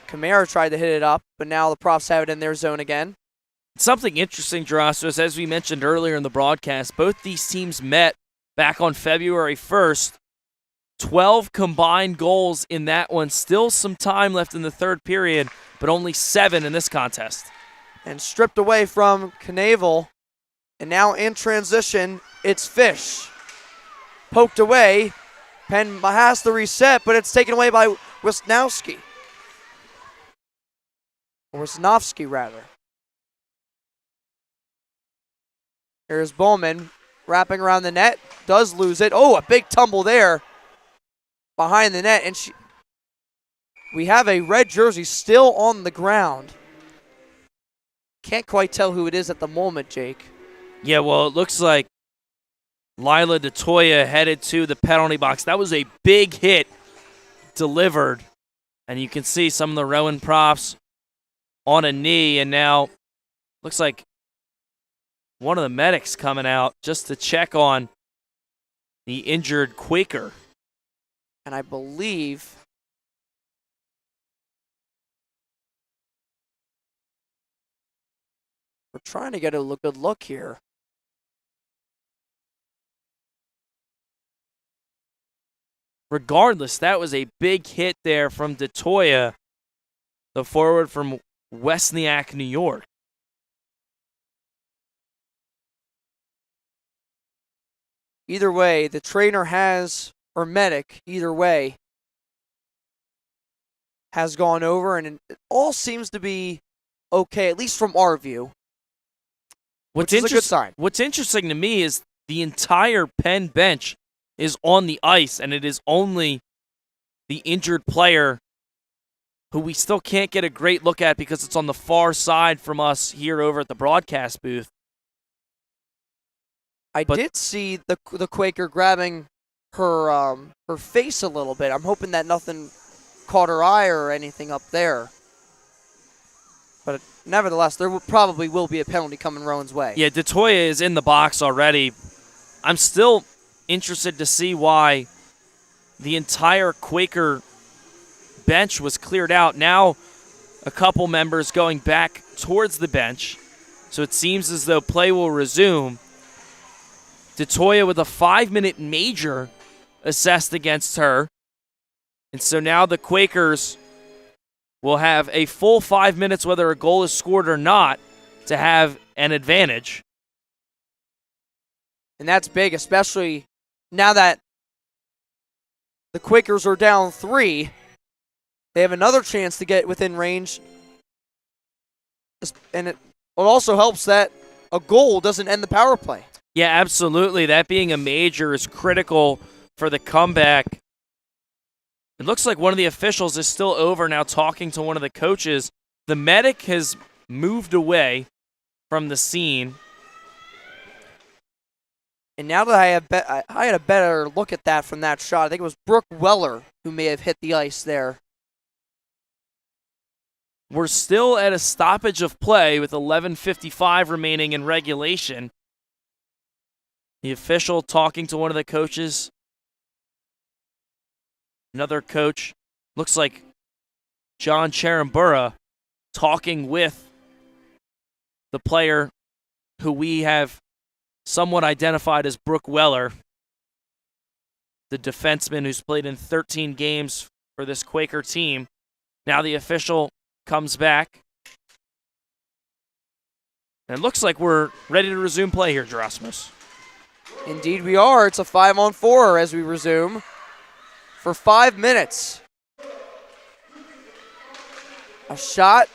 Camara tried to hit it up, but now the Profs have it in their zone again. Something interesting, Gerasimo, is as we mentioned earlier in the broadcast, both these teams met back on February 1st. 12 combined goals in that one. Still some time left in the third period, but only 7 in this contest. And stripped away from Knavel. And now in transition, it's Fish. Poked away. Penn has the reset, but it's taken away by Wisnowski. Or Wisnowski, rather. Here's Bowman wrapping around the net. Does lose it. Oh, a big tumble there behind the net. And we have a red jersey still on the ground. Can't quite tell who it is at the moment, Jake. Yeah, well, it looks like Lila DeToya headed to the penalty box. That was a big hit delivered. And you can see some of the Rowan Profs on a knee. And now looks like one of the medics coming out just to check on the injured Quaker. And I believe we're trying to get a good look here. Regardless, that was a big hit there from DeToya, the forward from Westniak, New York. Either way, the trainer has, or medic, either way, has gone over, and it all seems to be okay, at least from our view. Which is a good sign. What's interesting to me is the entire Penn bench is on the ice, and it is only the injured player who we still can't get a great look at because it's on the far side from us here over at the broadcast booth. I did see the Quaker grabbing her face a little bit. I'm hoping that nothing caught her eye or anything up there. But nevertheless, there probably will be a penalty coming Rowan's way. Yeah, DeToya is in the box already. I'm still interested to see why the entire Quaker bench was cleared out. Now a couple members going back towards the bench. So it seems as though play will resume. DeToya with a 5-minute major assessed against her. And so now the Quakers will have a full 5 minutes, whether a goal is scored or not, to have an advantage. And that's big, especially now that the Quakers are down 3. They have another chance to get within range. And it also helps that a goal doesn't end the power play. Yeah, absolutely. That being a major is critical for the comeback. It looks like one of the officials is still over now talking to one of the coaches. The medic has moved away from the scene. And now that I had a better look at that from that shot, I think it was Brooke Weller who may have hit the ice there. We're still at a stoppage of play with 11:55 remaining in regulation. The official talking to one of the coaches. Another coach, looks like John Cherambura, talking with the player who we have somewhat identified as Brooke Weller, the defenseman who's played in 13 games for this Quaker team. Now the official comes back. And it looks like we're ready to resume play here, Gerasimus. Indeed we are. It's a 5-on-4 as we resume for 5 minutes. A shot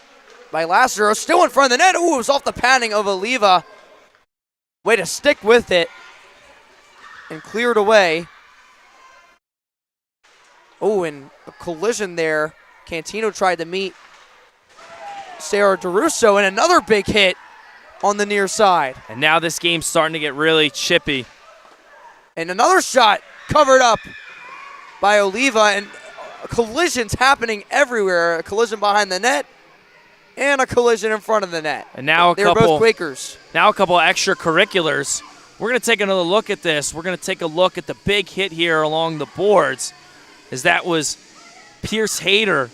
by Lassero, still in front of the net. Ooh, it was off the padding of Oliva. Way to stick with it and cleared away. Oh, and a collision there. Cantino tried to meet Sarah DeRusso, and another big hit on the near side. And now this game's starting to get really chippy. And another shot covered up by Oliva, and collisions happening everywhere. A collision behind the net and a collision in front of the net. And now they were both Quakers. Now a couple extracurriculars. We're going to take another look at this. We're going to take a look at the big hit here along the boards, as that was Pierce Hayter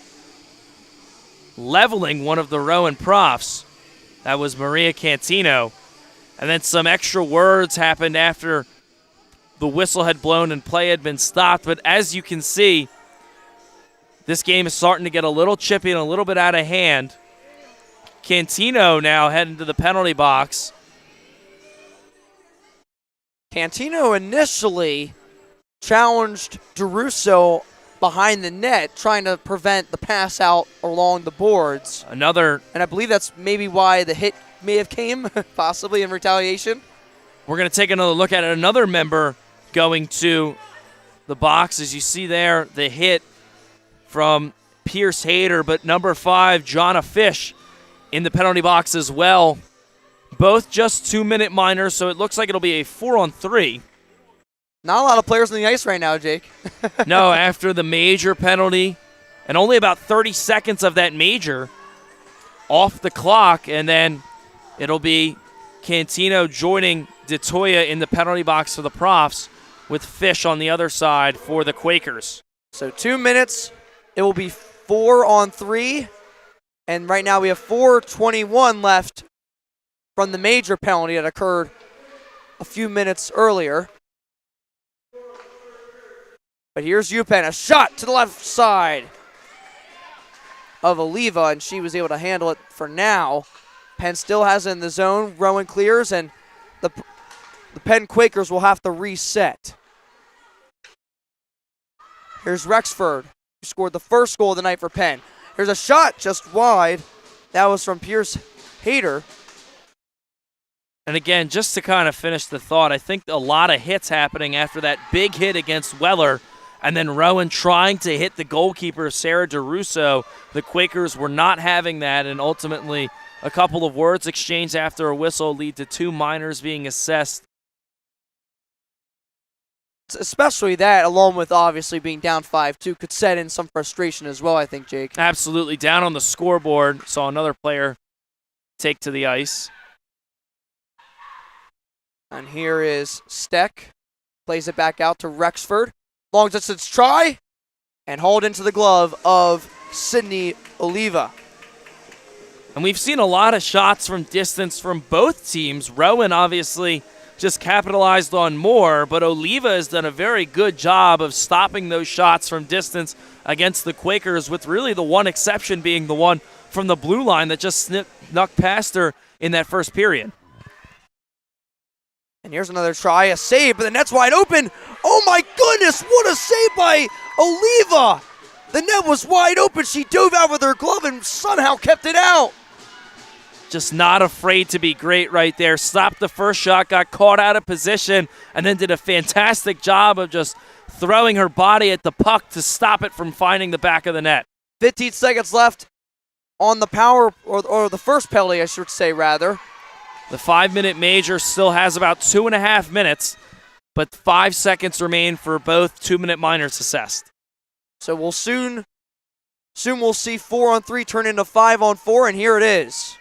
leveling one of the Rowan Profs. That was Maria Cantino. And then some extra words happened after the whistle had blown and play had been stopped. But as you can see, this game is starting to get a little chippy and a little bit out of hand. Cantino now heading to the penalty box. Cantino initially challenged DeRusso behind the net, trying to prevent the pass out along the boards. And I believe that's maybe why the hit may have came, possibly in retaliation. We're going to take another look at it. Another member going to the box. As you see there, the hit from Pierce Hayter, but number 5, Jonna Fish, in the penalty box as well. Both just 2-minute minors, so it looks like it'll be a 4-on-3. Not a lot of players on the ice right now, Jake. No, after the major penalty, and only about 30 seconds of that major off the clock, and then it'll be Cantino joining DeToya in the penalty box for the Profs, with Fish on the other side for the Quakers. So 2 minutes, it will be 4-on-3, and right now we have 4:21 left from the major penalty that occurred a few minutes earlier. But here's UPenn, a shot to the left side of Oliva, and she was able to handle it for now. Penn still has it in the zone. Rowan clears, and the Penn Quakers will have to reset. Here's Rexford, who scored the first goal of the night for Penn. Here's a shot just wide. That was from Pierce Hayter. And again, just to kind of finish the thought, I think a lot of hits happening after that big hit against Weller, and then Rowan trying to hit the goalkeeper, Sarah DeRusso. The Quakers were not having that, and ultimately a couple of words exchanged after a whistle lead to 2 minors being assessed especially that, along with obviously being down 5-2, could set in some frustration as well, I think, Jake. Absolutely. Down on the scoreboard, saw another player take to the ice. And here is Steck. Plays it back out to Rexford. Long distance try. And hauled into the glove of Sydney Oliva. And we've seen a lot of shots from distance from both teams. Rowan obviously just capitalized on more, but Oliva has done a very good job of stopping those shots from distance against the Quakers, with really the one exception being the one from the blue line that just snuck past her in that first period. And here's another try, a save, but the net's wide open. Oh my goodness, what a save by Oliva! The net was wide open. She dove out with her glove and somehow kept it out. Just not afraid to be great right there. Stopped the first shot, got caught out of position, and then did a fantastic job of just throwing her body at the puck to stop it from finding the back of the net. 15 seconds left on the power, or the first penalty, I should say, rather. The 5-minute major still has about 2.5 minutes, but 5 seconds remain for both 2-minute minors assessed. So we'll soon we'll see 4-on-3 turn into 5-on-4, and here it is.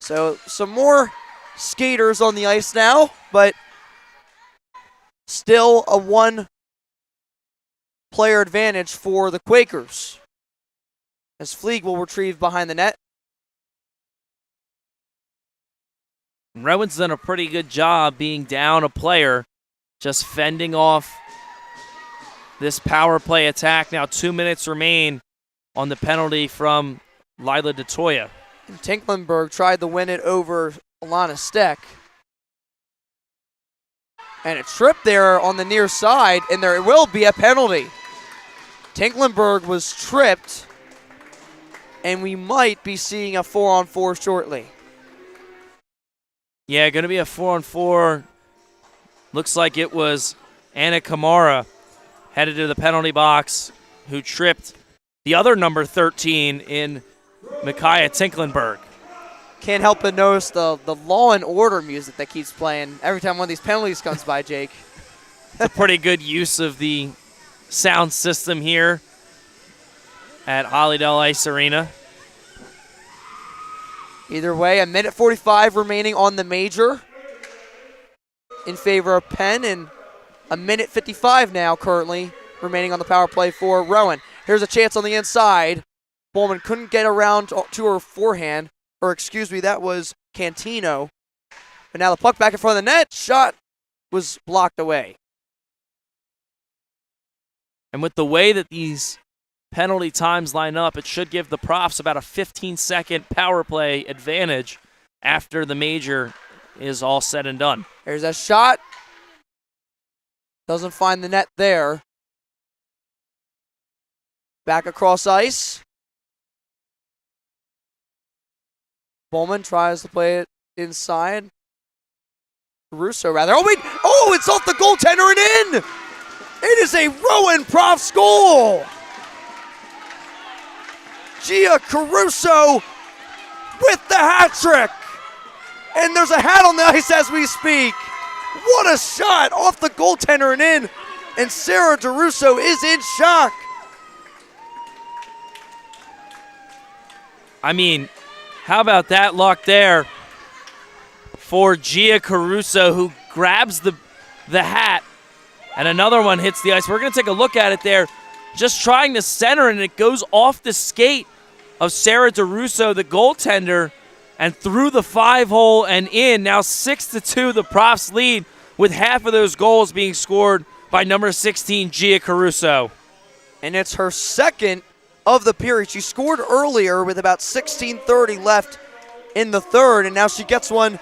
So some more skaters on the ice now, but still a 1-player advantage for the Quakers. As Fleeg will retrieve behind the net. Rowan's done a pretty good job being down a player, just fending off this power play attack. Now 2 minutes remain on the penalty from Lila DeToya. And Tinklenberg tried to win it over Alana Steck. And a trip there on the near side, and there will be a penalty. Tinklenberg was tripped, and we might be seeing a 4-on-4 shortly. Yeah, going to be a 4-on-4. Looks like it was Anna Kamara headed to the penalty box who tripped the other number 13 in Micaiah Tinklenberg. Can't help but notice the Law and Order music that keeps playing every time one of these penalties comes by, Jake. It's a pretty good use of the sound system here at Hollydale Ice Arena. Either way, a minute 45 remaining on the major in favor of Penn, and a minute 55 now currently remaining on the power play for Rowan. Here's a chance on the inside. Bowman couldn't get around to her forehand, or excuse me, that was Cantino. But now the puck back in front of the net. Shot was blocked away. And with the way that these penalty times line up, it should give the Profs about a 15-second power play advantage after the major is all said and done. There's a shot. Doesn't find the net there. Back across ice. Bowman tries to play it inside. Russo, rather. Oh, wait. Oh, it's off the goaltender and in. It is a Rowan Profs goal. Gia Caruso with the hat trick. And there's a hat on the ice as we speak. What a shot off the goaltender and in. And Sarah DeRusso is in shock. I mean, how about that luck there for Gia Caruso, who grabs the hat, and another one hits the ice. We're going to take a look at it there. Just trying to center, and it goes off the skate of Sarah DeRusso, the goaltender, and through the 5-hole and in. Now 6-2, the Profs lead, with half of those goals being scored by number 16, Gia Caruso. And it's her second of the period. She scored earlier with about 16:30 left in the third, and now she gets one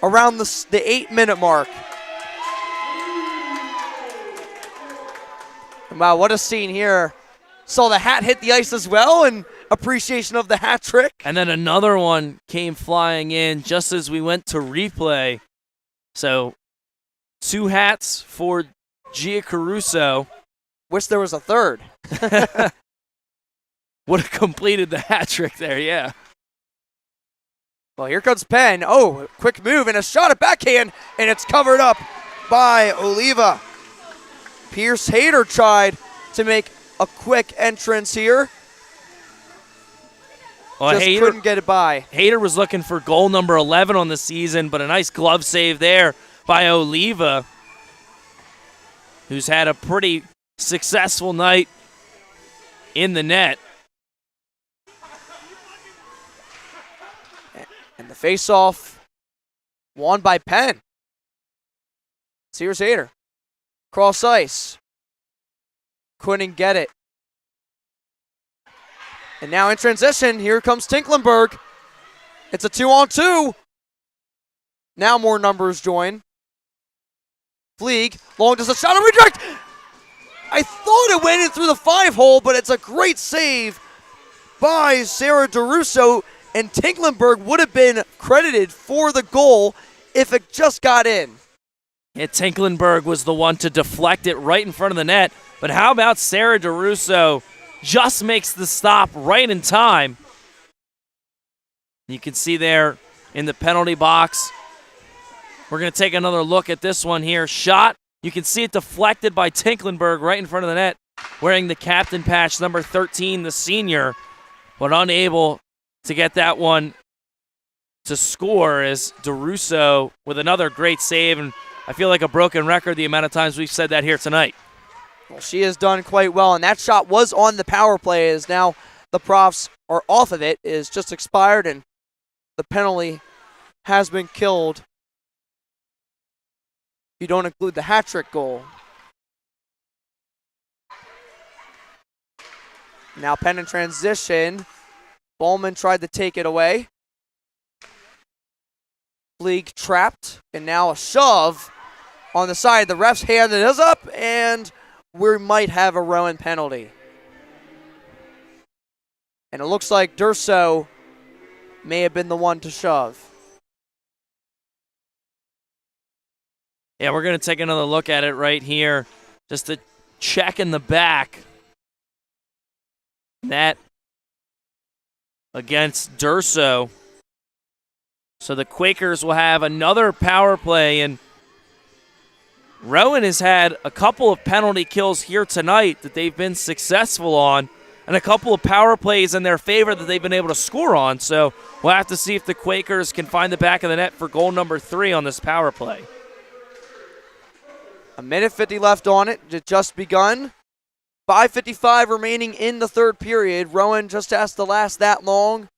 around the 8-minute mark. And wow, what a scene here. Saw the hat hit the ice as well, and appreciation of the hat trick. And then another one came flying in just as we went to replay. So 2 hats for Gia Caruso. Wish there was a third. Would have completed the hat trick there, yeah. Well, here comes Penn. Oh, quick move and a shot at backhand, and it's covered up by Oliva. Pierce Hayter tried to make a quick entrance here. Well, Just couldn't get it by. Hayter was looking for goal number 11 on the season, but a nice glove save there by Oliva, who's had a pretty successful night in the net. And the face-off won by Penn. Here's Hayter. Cross ice. Couldn't get it. And now in transition, here comes Tinklenberg. It's a 2-on-2. Now more numbers join. Fleeg, long distance shot, a redirect. I thought it went in through the 5-hole, but it's a great save by Sarah DeRusso, and Tinklenberg would have been credited for the goal if it just got in. Yeah, Tinklenberg was the one to deflect it right in front of the net, but how about Sarah DeRusso? Just makes the stop right in time. You can see there in the penalty box. We're going to take another look at this one here. Shot. You can see it deflected by Tinklenberg right in front of the net, wearing the captain patch, number 13, the senior, but unable to get that one to score as DeRusso with another great save. And I feel like a broken record the amount of times we've said that here tonight. Well, she has done quite well, and that shot was on the power play as now the Profs are off of it. It is just expired, and the penalty has been killed. You don't include the hat-trick goal. Now Penn in transition. Bowman tried to take it away. Fleeg trapped, and now a shove on the side. The ref's hand is up, and we might have a Rowan penalty. And it looks like Durso may have been the one to shove. Yeah, we're going to take another look at it right here. Just to check in the back. That against Durso. So the Quakers will have another power play, and Rowan has had a couple of penalty kills here tonight that they've been successful on, and a couple of power plays in their favor that they've been able to score on. So we'll have to see if the Quakers can find the back of the net for goal number 3 on this power play. A minute 50 left on it. It just begun. 5:55 remaining in the third period. Rowan just has to last that long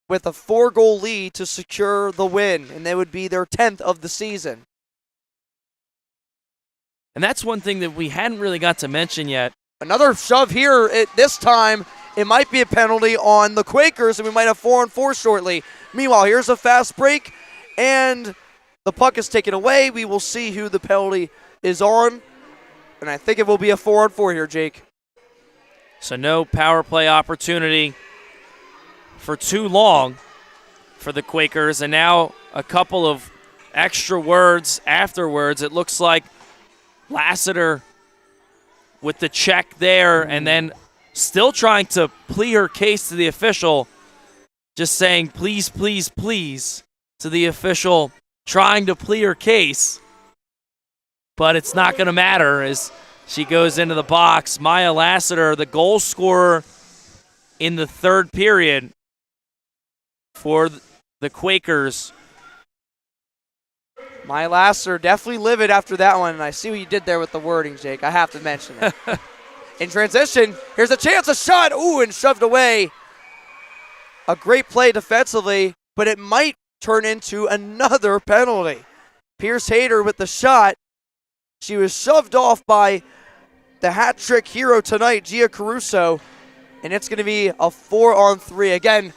with a 4-goal lead to secure the win, and they would be their 10th of the season. And that's one thing that we hadn't really got to mention yet. Another shove here. This time, it might be a penalty on the Quakers, and we might have 4-on-4 shortly. Meanwhile, here's a fast break, and the puck is taken away. We will see who the penalty is on, and I think it will be a 4-on-4 here, Jake. So no power play opportunity for too long for the Quakers, and now a couple of extra words afterwards. It looks like Lassiter with the check there, and then still trying to plead her case to the official, just saying please, please, please to the official, trying to plead her case. But it's not going to matter as she goes into the box. Maya Lassiter, the goal scorer in the third period for the Quakers. Maya Lassiter definitely livid after that one, and I see what you did there with the wording, Jake. I have to mention it. In transition, here's a chance, a shot. Ooh, and shoved away. A great play defensively, but it might turn into another penalty. Pierce Hayter with the shot. She was shoved off by the hat-trick hero tonight, Gia Caruso, and it's going to be a 4-on-3. Again,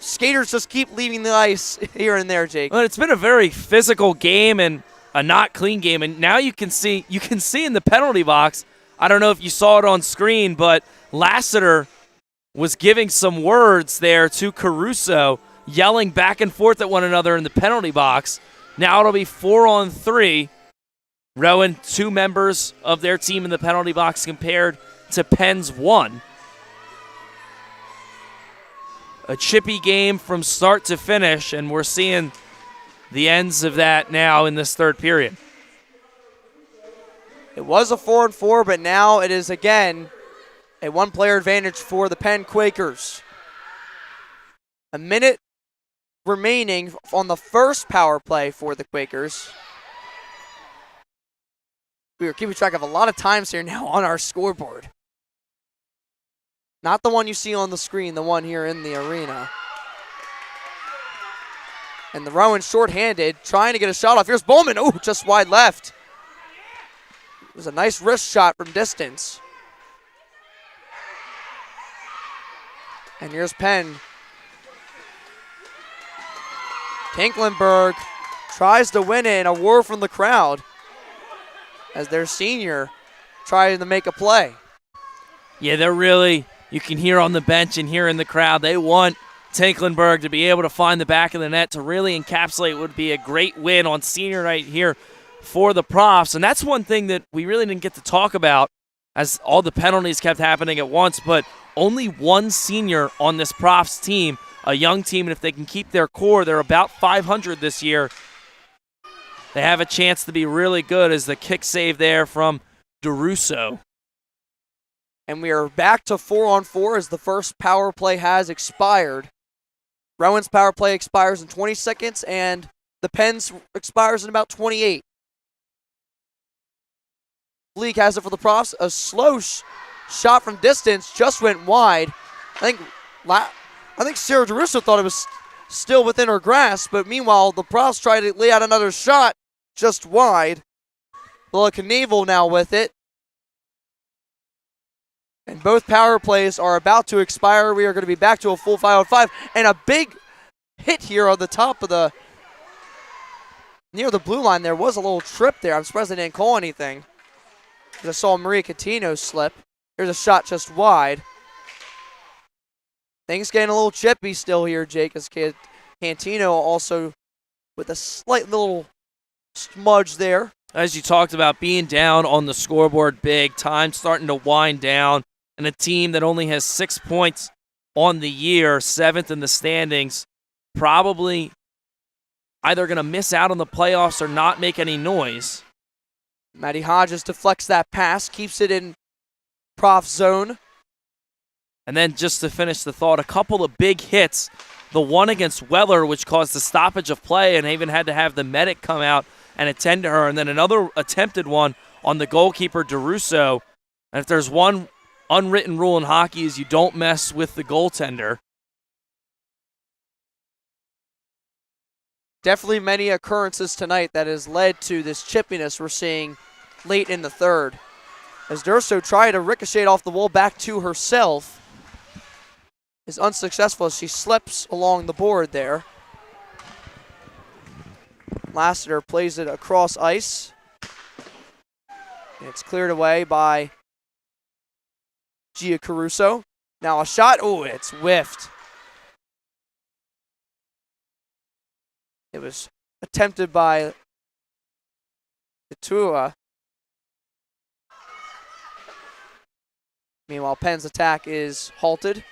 skaters just keep leaving the ice here and there, Jake. Well, it's been a very physical game and a not clean game, and now you can see in the penalty box, I don't know if you saw it on screen, but Lassiter was giving some words there to Caruso, yelling back and forth at one another in the penalty box. Now it'll be 4-on-3. Rowan, 2 members of their team in the penalty box compared to Penn's 1. A chippy game from start to finish, and we're seeing the ends of that now in this third period. It was a 4-4, but now it is again a one-player advantage for the Penn Quakers. A minute remaining on the first power play for the Quakers. We are keeping track of a lot of times here now on our scoreboard. Not the one you see on the screen, the one here in the arena. And the Rowan shorthanded, trying to get a shot off. Here's Bowman. Oh, just wide left. It was a nice wrist shot from distance. And here's Penn. Tinklenberg tries to win it, and a roar from the crowd as their senior trying to make a play. Yeah, they're really, you can hear on the bench and hear in the crowd, they want Tinklenberg to be able to find the back of the net to really encapsulate what would be a great win on senior night here for the Profs. And that's one thing that we really didn't get to talk about as all the penalties kept happening at once, but only one senior on this Profs team, a young team, and if they can keep their core, they're about 500 this year. They have a chance to be really good as the kick save there from DeRusso. And we are back to 4-on-4 as the first power play has expired. Rowan's power play expires in 20 seconds, and the Penn's expires in about 28. League has it for the Profs. A slow shot from distance just went wide. I think Sarah DeRusso thought it was still within her grasp, but meanwhile, the Profs tried to lay out another shot just wide. Well, Knievel now with it. And both power plays are about to expire. We are going to be back to a full 5-on-5. And a big hit here on the top of the, near the blue line. There was a little trip there. I'm surprised they didn't call anything. I saw Maria Catino slip. Here's a shot just wide. Things getting a little chippy still here, Jake, as Cantino also with a slight little smudge there. As you talked about, being down on the scoreboard big, time starting to wind down, and a team that only has 6 points on the year, 7th in the standings, probably either going to miss out on the playoffs or not make any noise. Maddie Hodges deflects that pass, keeps it in Prof zone. And then just to finish the thought, a couple of big hits. The one against Weller, which caused the stoppage of play and even had to have the medic come out and attend to her. And then another attempted one on the goalkeeper, DeRusso. And if there's one unwritten rule in hockey is you don't mess with the goaltender. Definitely many occurrences tonight that has led to this chippiness we're seeing late in the third. As DeRusso tried to ricochet off the wall back to herself, is unsuccessful as she slips along the board there. Lassiter plays it across ice. And it's cleared away by Gia Caruso. Now a shot. Oh, it's whiffed. It was attempted by Itua. Meanwhile, Penn's attack is halted.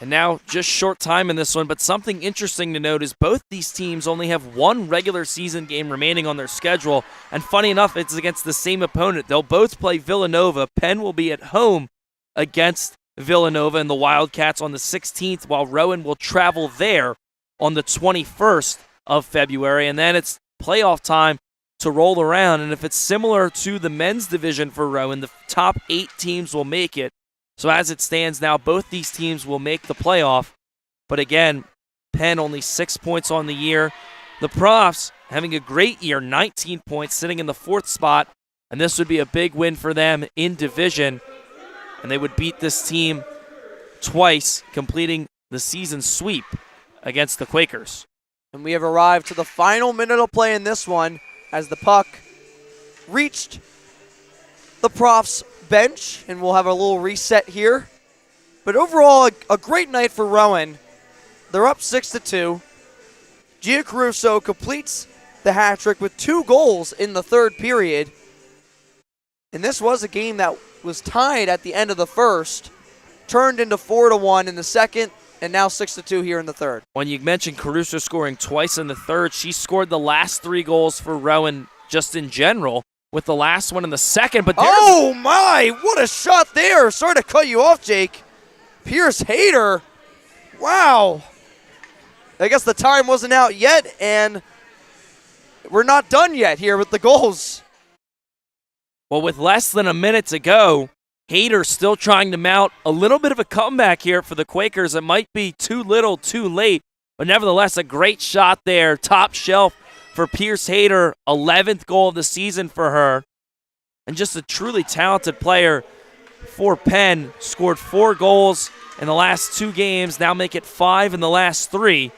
And now just short time in this one, but something interesting to note is both these teams only have one regular season game remaining on their schedule. And funny enough, it's against the same opponent. They'll both play Villanova. Penn will be at home against Villanova and the Wildcats on the 16th, while Rowan will travel there on the 21st of February. And then it's playoff time to roll around. And if it's similar to the men's division for Rowan, the top 8 teams will make it. So as it stands now, both these teams will make the playoff. But again, Penn only 6 points on the year. The Profs having a great year, 19 points, sitting in the 4th spot. And this would be a big win for them in division. And they would beat this team twice, completing the season sweep against the Quakers. And we have arrived to the final minute of play in this one as the puck reached the Profs bench, and we'll have a little reset here. But overall, a great night for Rowan. They're up 6-2. Gia Caruso completes the hat trick with 2 goals in the third period. And this was a game that was tied at the end of the first, turned into 4-1 in the second, and now 6-2 here in the third. When you mentioned Caruso scoring twice in the third, she scored the last 3 goals for Rowan just in general. with the last one in the second. But there's oh my, what a shot there. Sorry to cut you off, Jake. Pierce Hayter. Wow. I guess the time wasn't out yet, and we're not done yet here with the goals. Well, with less than a minute to go, Hayter still trying to mount a little bit of a comeback here for the Quakers. It might be too little, too late, but nevertheless, a great shot there. Top shelf for Pierce Hayter, 11th goal of the season for her. And just a truly talented player for Penn. Scored 4 goals in the last 2 games, now make it 5 in the last 3.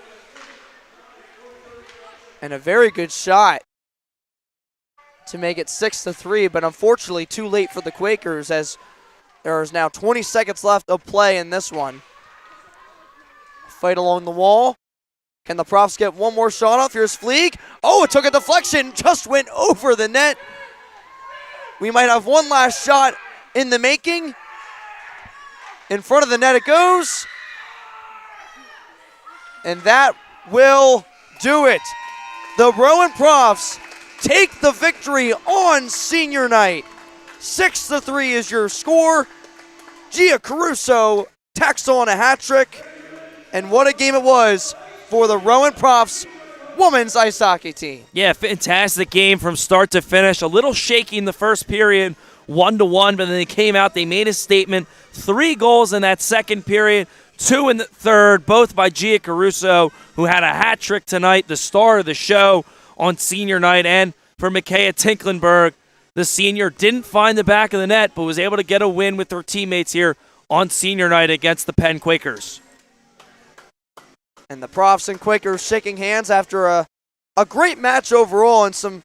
And a very good shot to make it 6-3, but unfortunately too late for the Quakers as there is now 20 seconds left of play in this one. Fight along the wall. Can the Profs get one more shot off? Here's Fleeg. Oh, it took a deflection, just went over the net. We might have one last shot in the making. In front of the net it goes. And that will do it. The Rowan Profs take the victory on senior night. 6-3 is your score. Gia Caruso tacks on a hat trick. And what a game it was for the Rowan Profs women's ice hockey team. Yeah, fantastic game from start to finish. A little shaky in the first period, 1-1, but then they came out, they made a statement. 3 goals in that second period, 2 in the third, both by Gia Caruso, who had a hat trick tonight, the star of the show on senior night. And for Micaiah Tinklenberg, the senior didn't find the back of the net, but was able to get a win with her teammates here on senior night against the Penn Quakers. And the Profs and Quakers shaking hands after a great match overall and some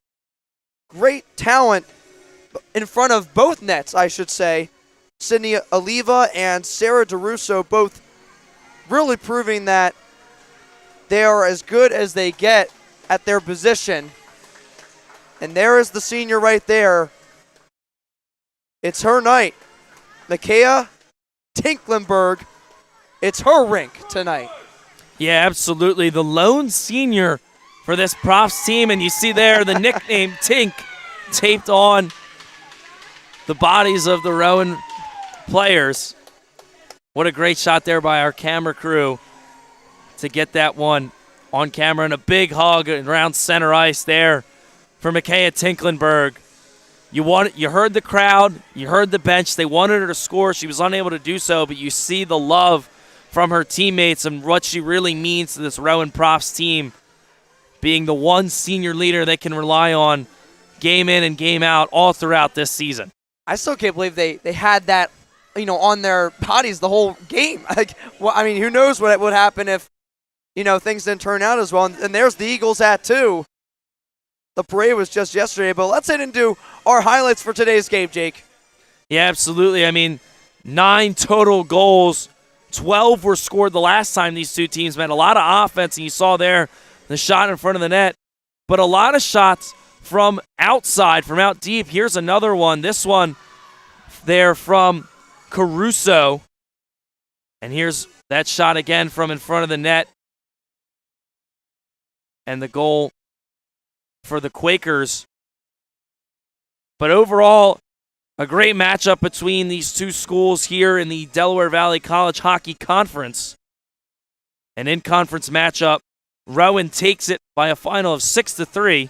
great talent in front of both nets, I should say. Sydney Oliva and Sarah DeRusso both really proving that they are as good as they get at their position. And there is the senior right there. It's her night. Micaiah Tinklenberg. It's her rink tonight. Yeah, absolutely. The lone senior for this Profs team, and you see there the nickname Tink taped on the bodies of the Rowan players. What a great shot there by our camera crew to get that one on camera, and a big hug around center ice there for Micaiah Tinklenberg. You heard the crowd, you heard the bench. They wanted her to score. She was unable to do so, but you see the love from her teammates and what she really means to this Rowan Profs team, being the one senior leader they can rely on game in and game out all throughout this season. I still can't believe they had that, on their bodies the whole game. Who knows what would happen if, things didn't turn out as well. And there's the Eagles at 2. The parade was just yesterday, but let's head into our highlights for today's game, Jake. Yeah, absolutely. 9 total goals. 12 were scored the last time these two teams met. A lot of offense, and you saw there the shot in front of the net. But a lot of shots from outside, from out deep. Here's another one. This one there from Caruso. And here's that shot again from in front of the net. And the goal for the Quakers. But overall, a great matchup between these two schools here in the Delaware Valley College Hockey Conference. An in-conference matchup. Rowan takes it by a final of 6-3.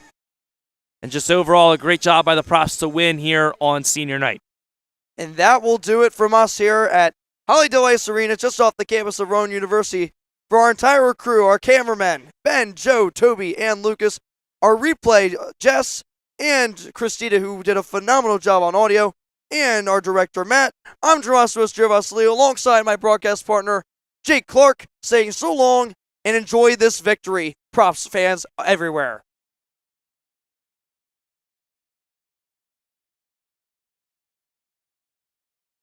And just overall, a great job by the Profs to win here on senior night. And that will do it from us here at Hollydale Ice Arena, just off the campus of Rowan University. For our entire crew, our cameramen, Ben, Joe, Toby, and Lucas, our replay, Jess, and Christina, who did a phenomenal job on audio, and our director, Matt. I'm Gerasimus Gervasilio, alongside my broadcast partner, Jake Clark, saying so long and enjoy this victory, Profs fans everywhere.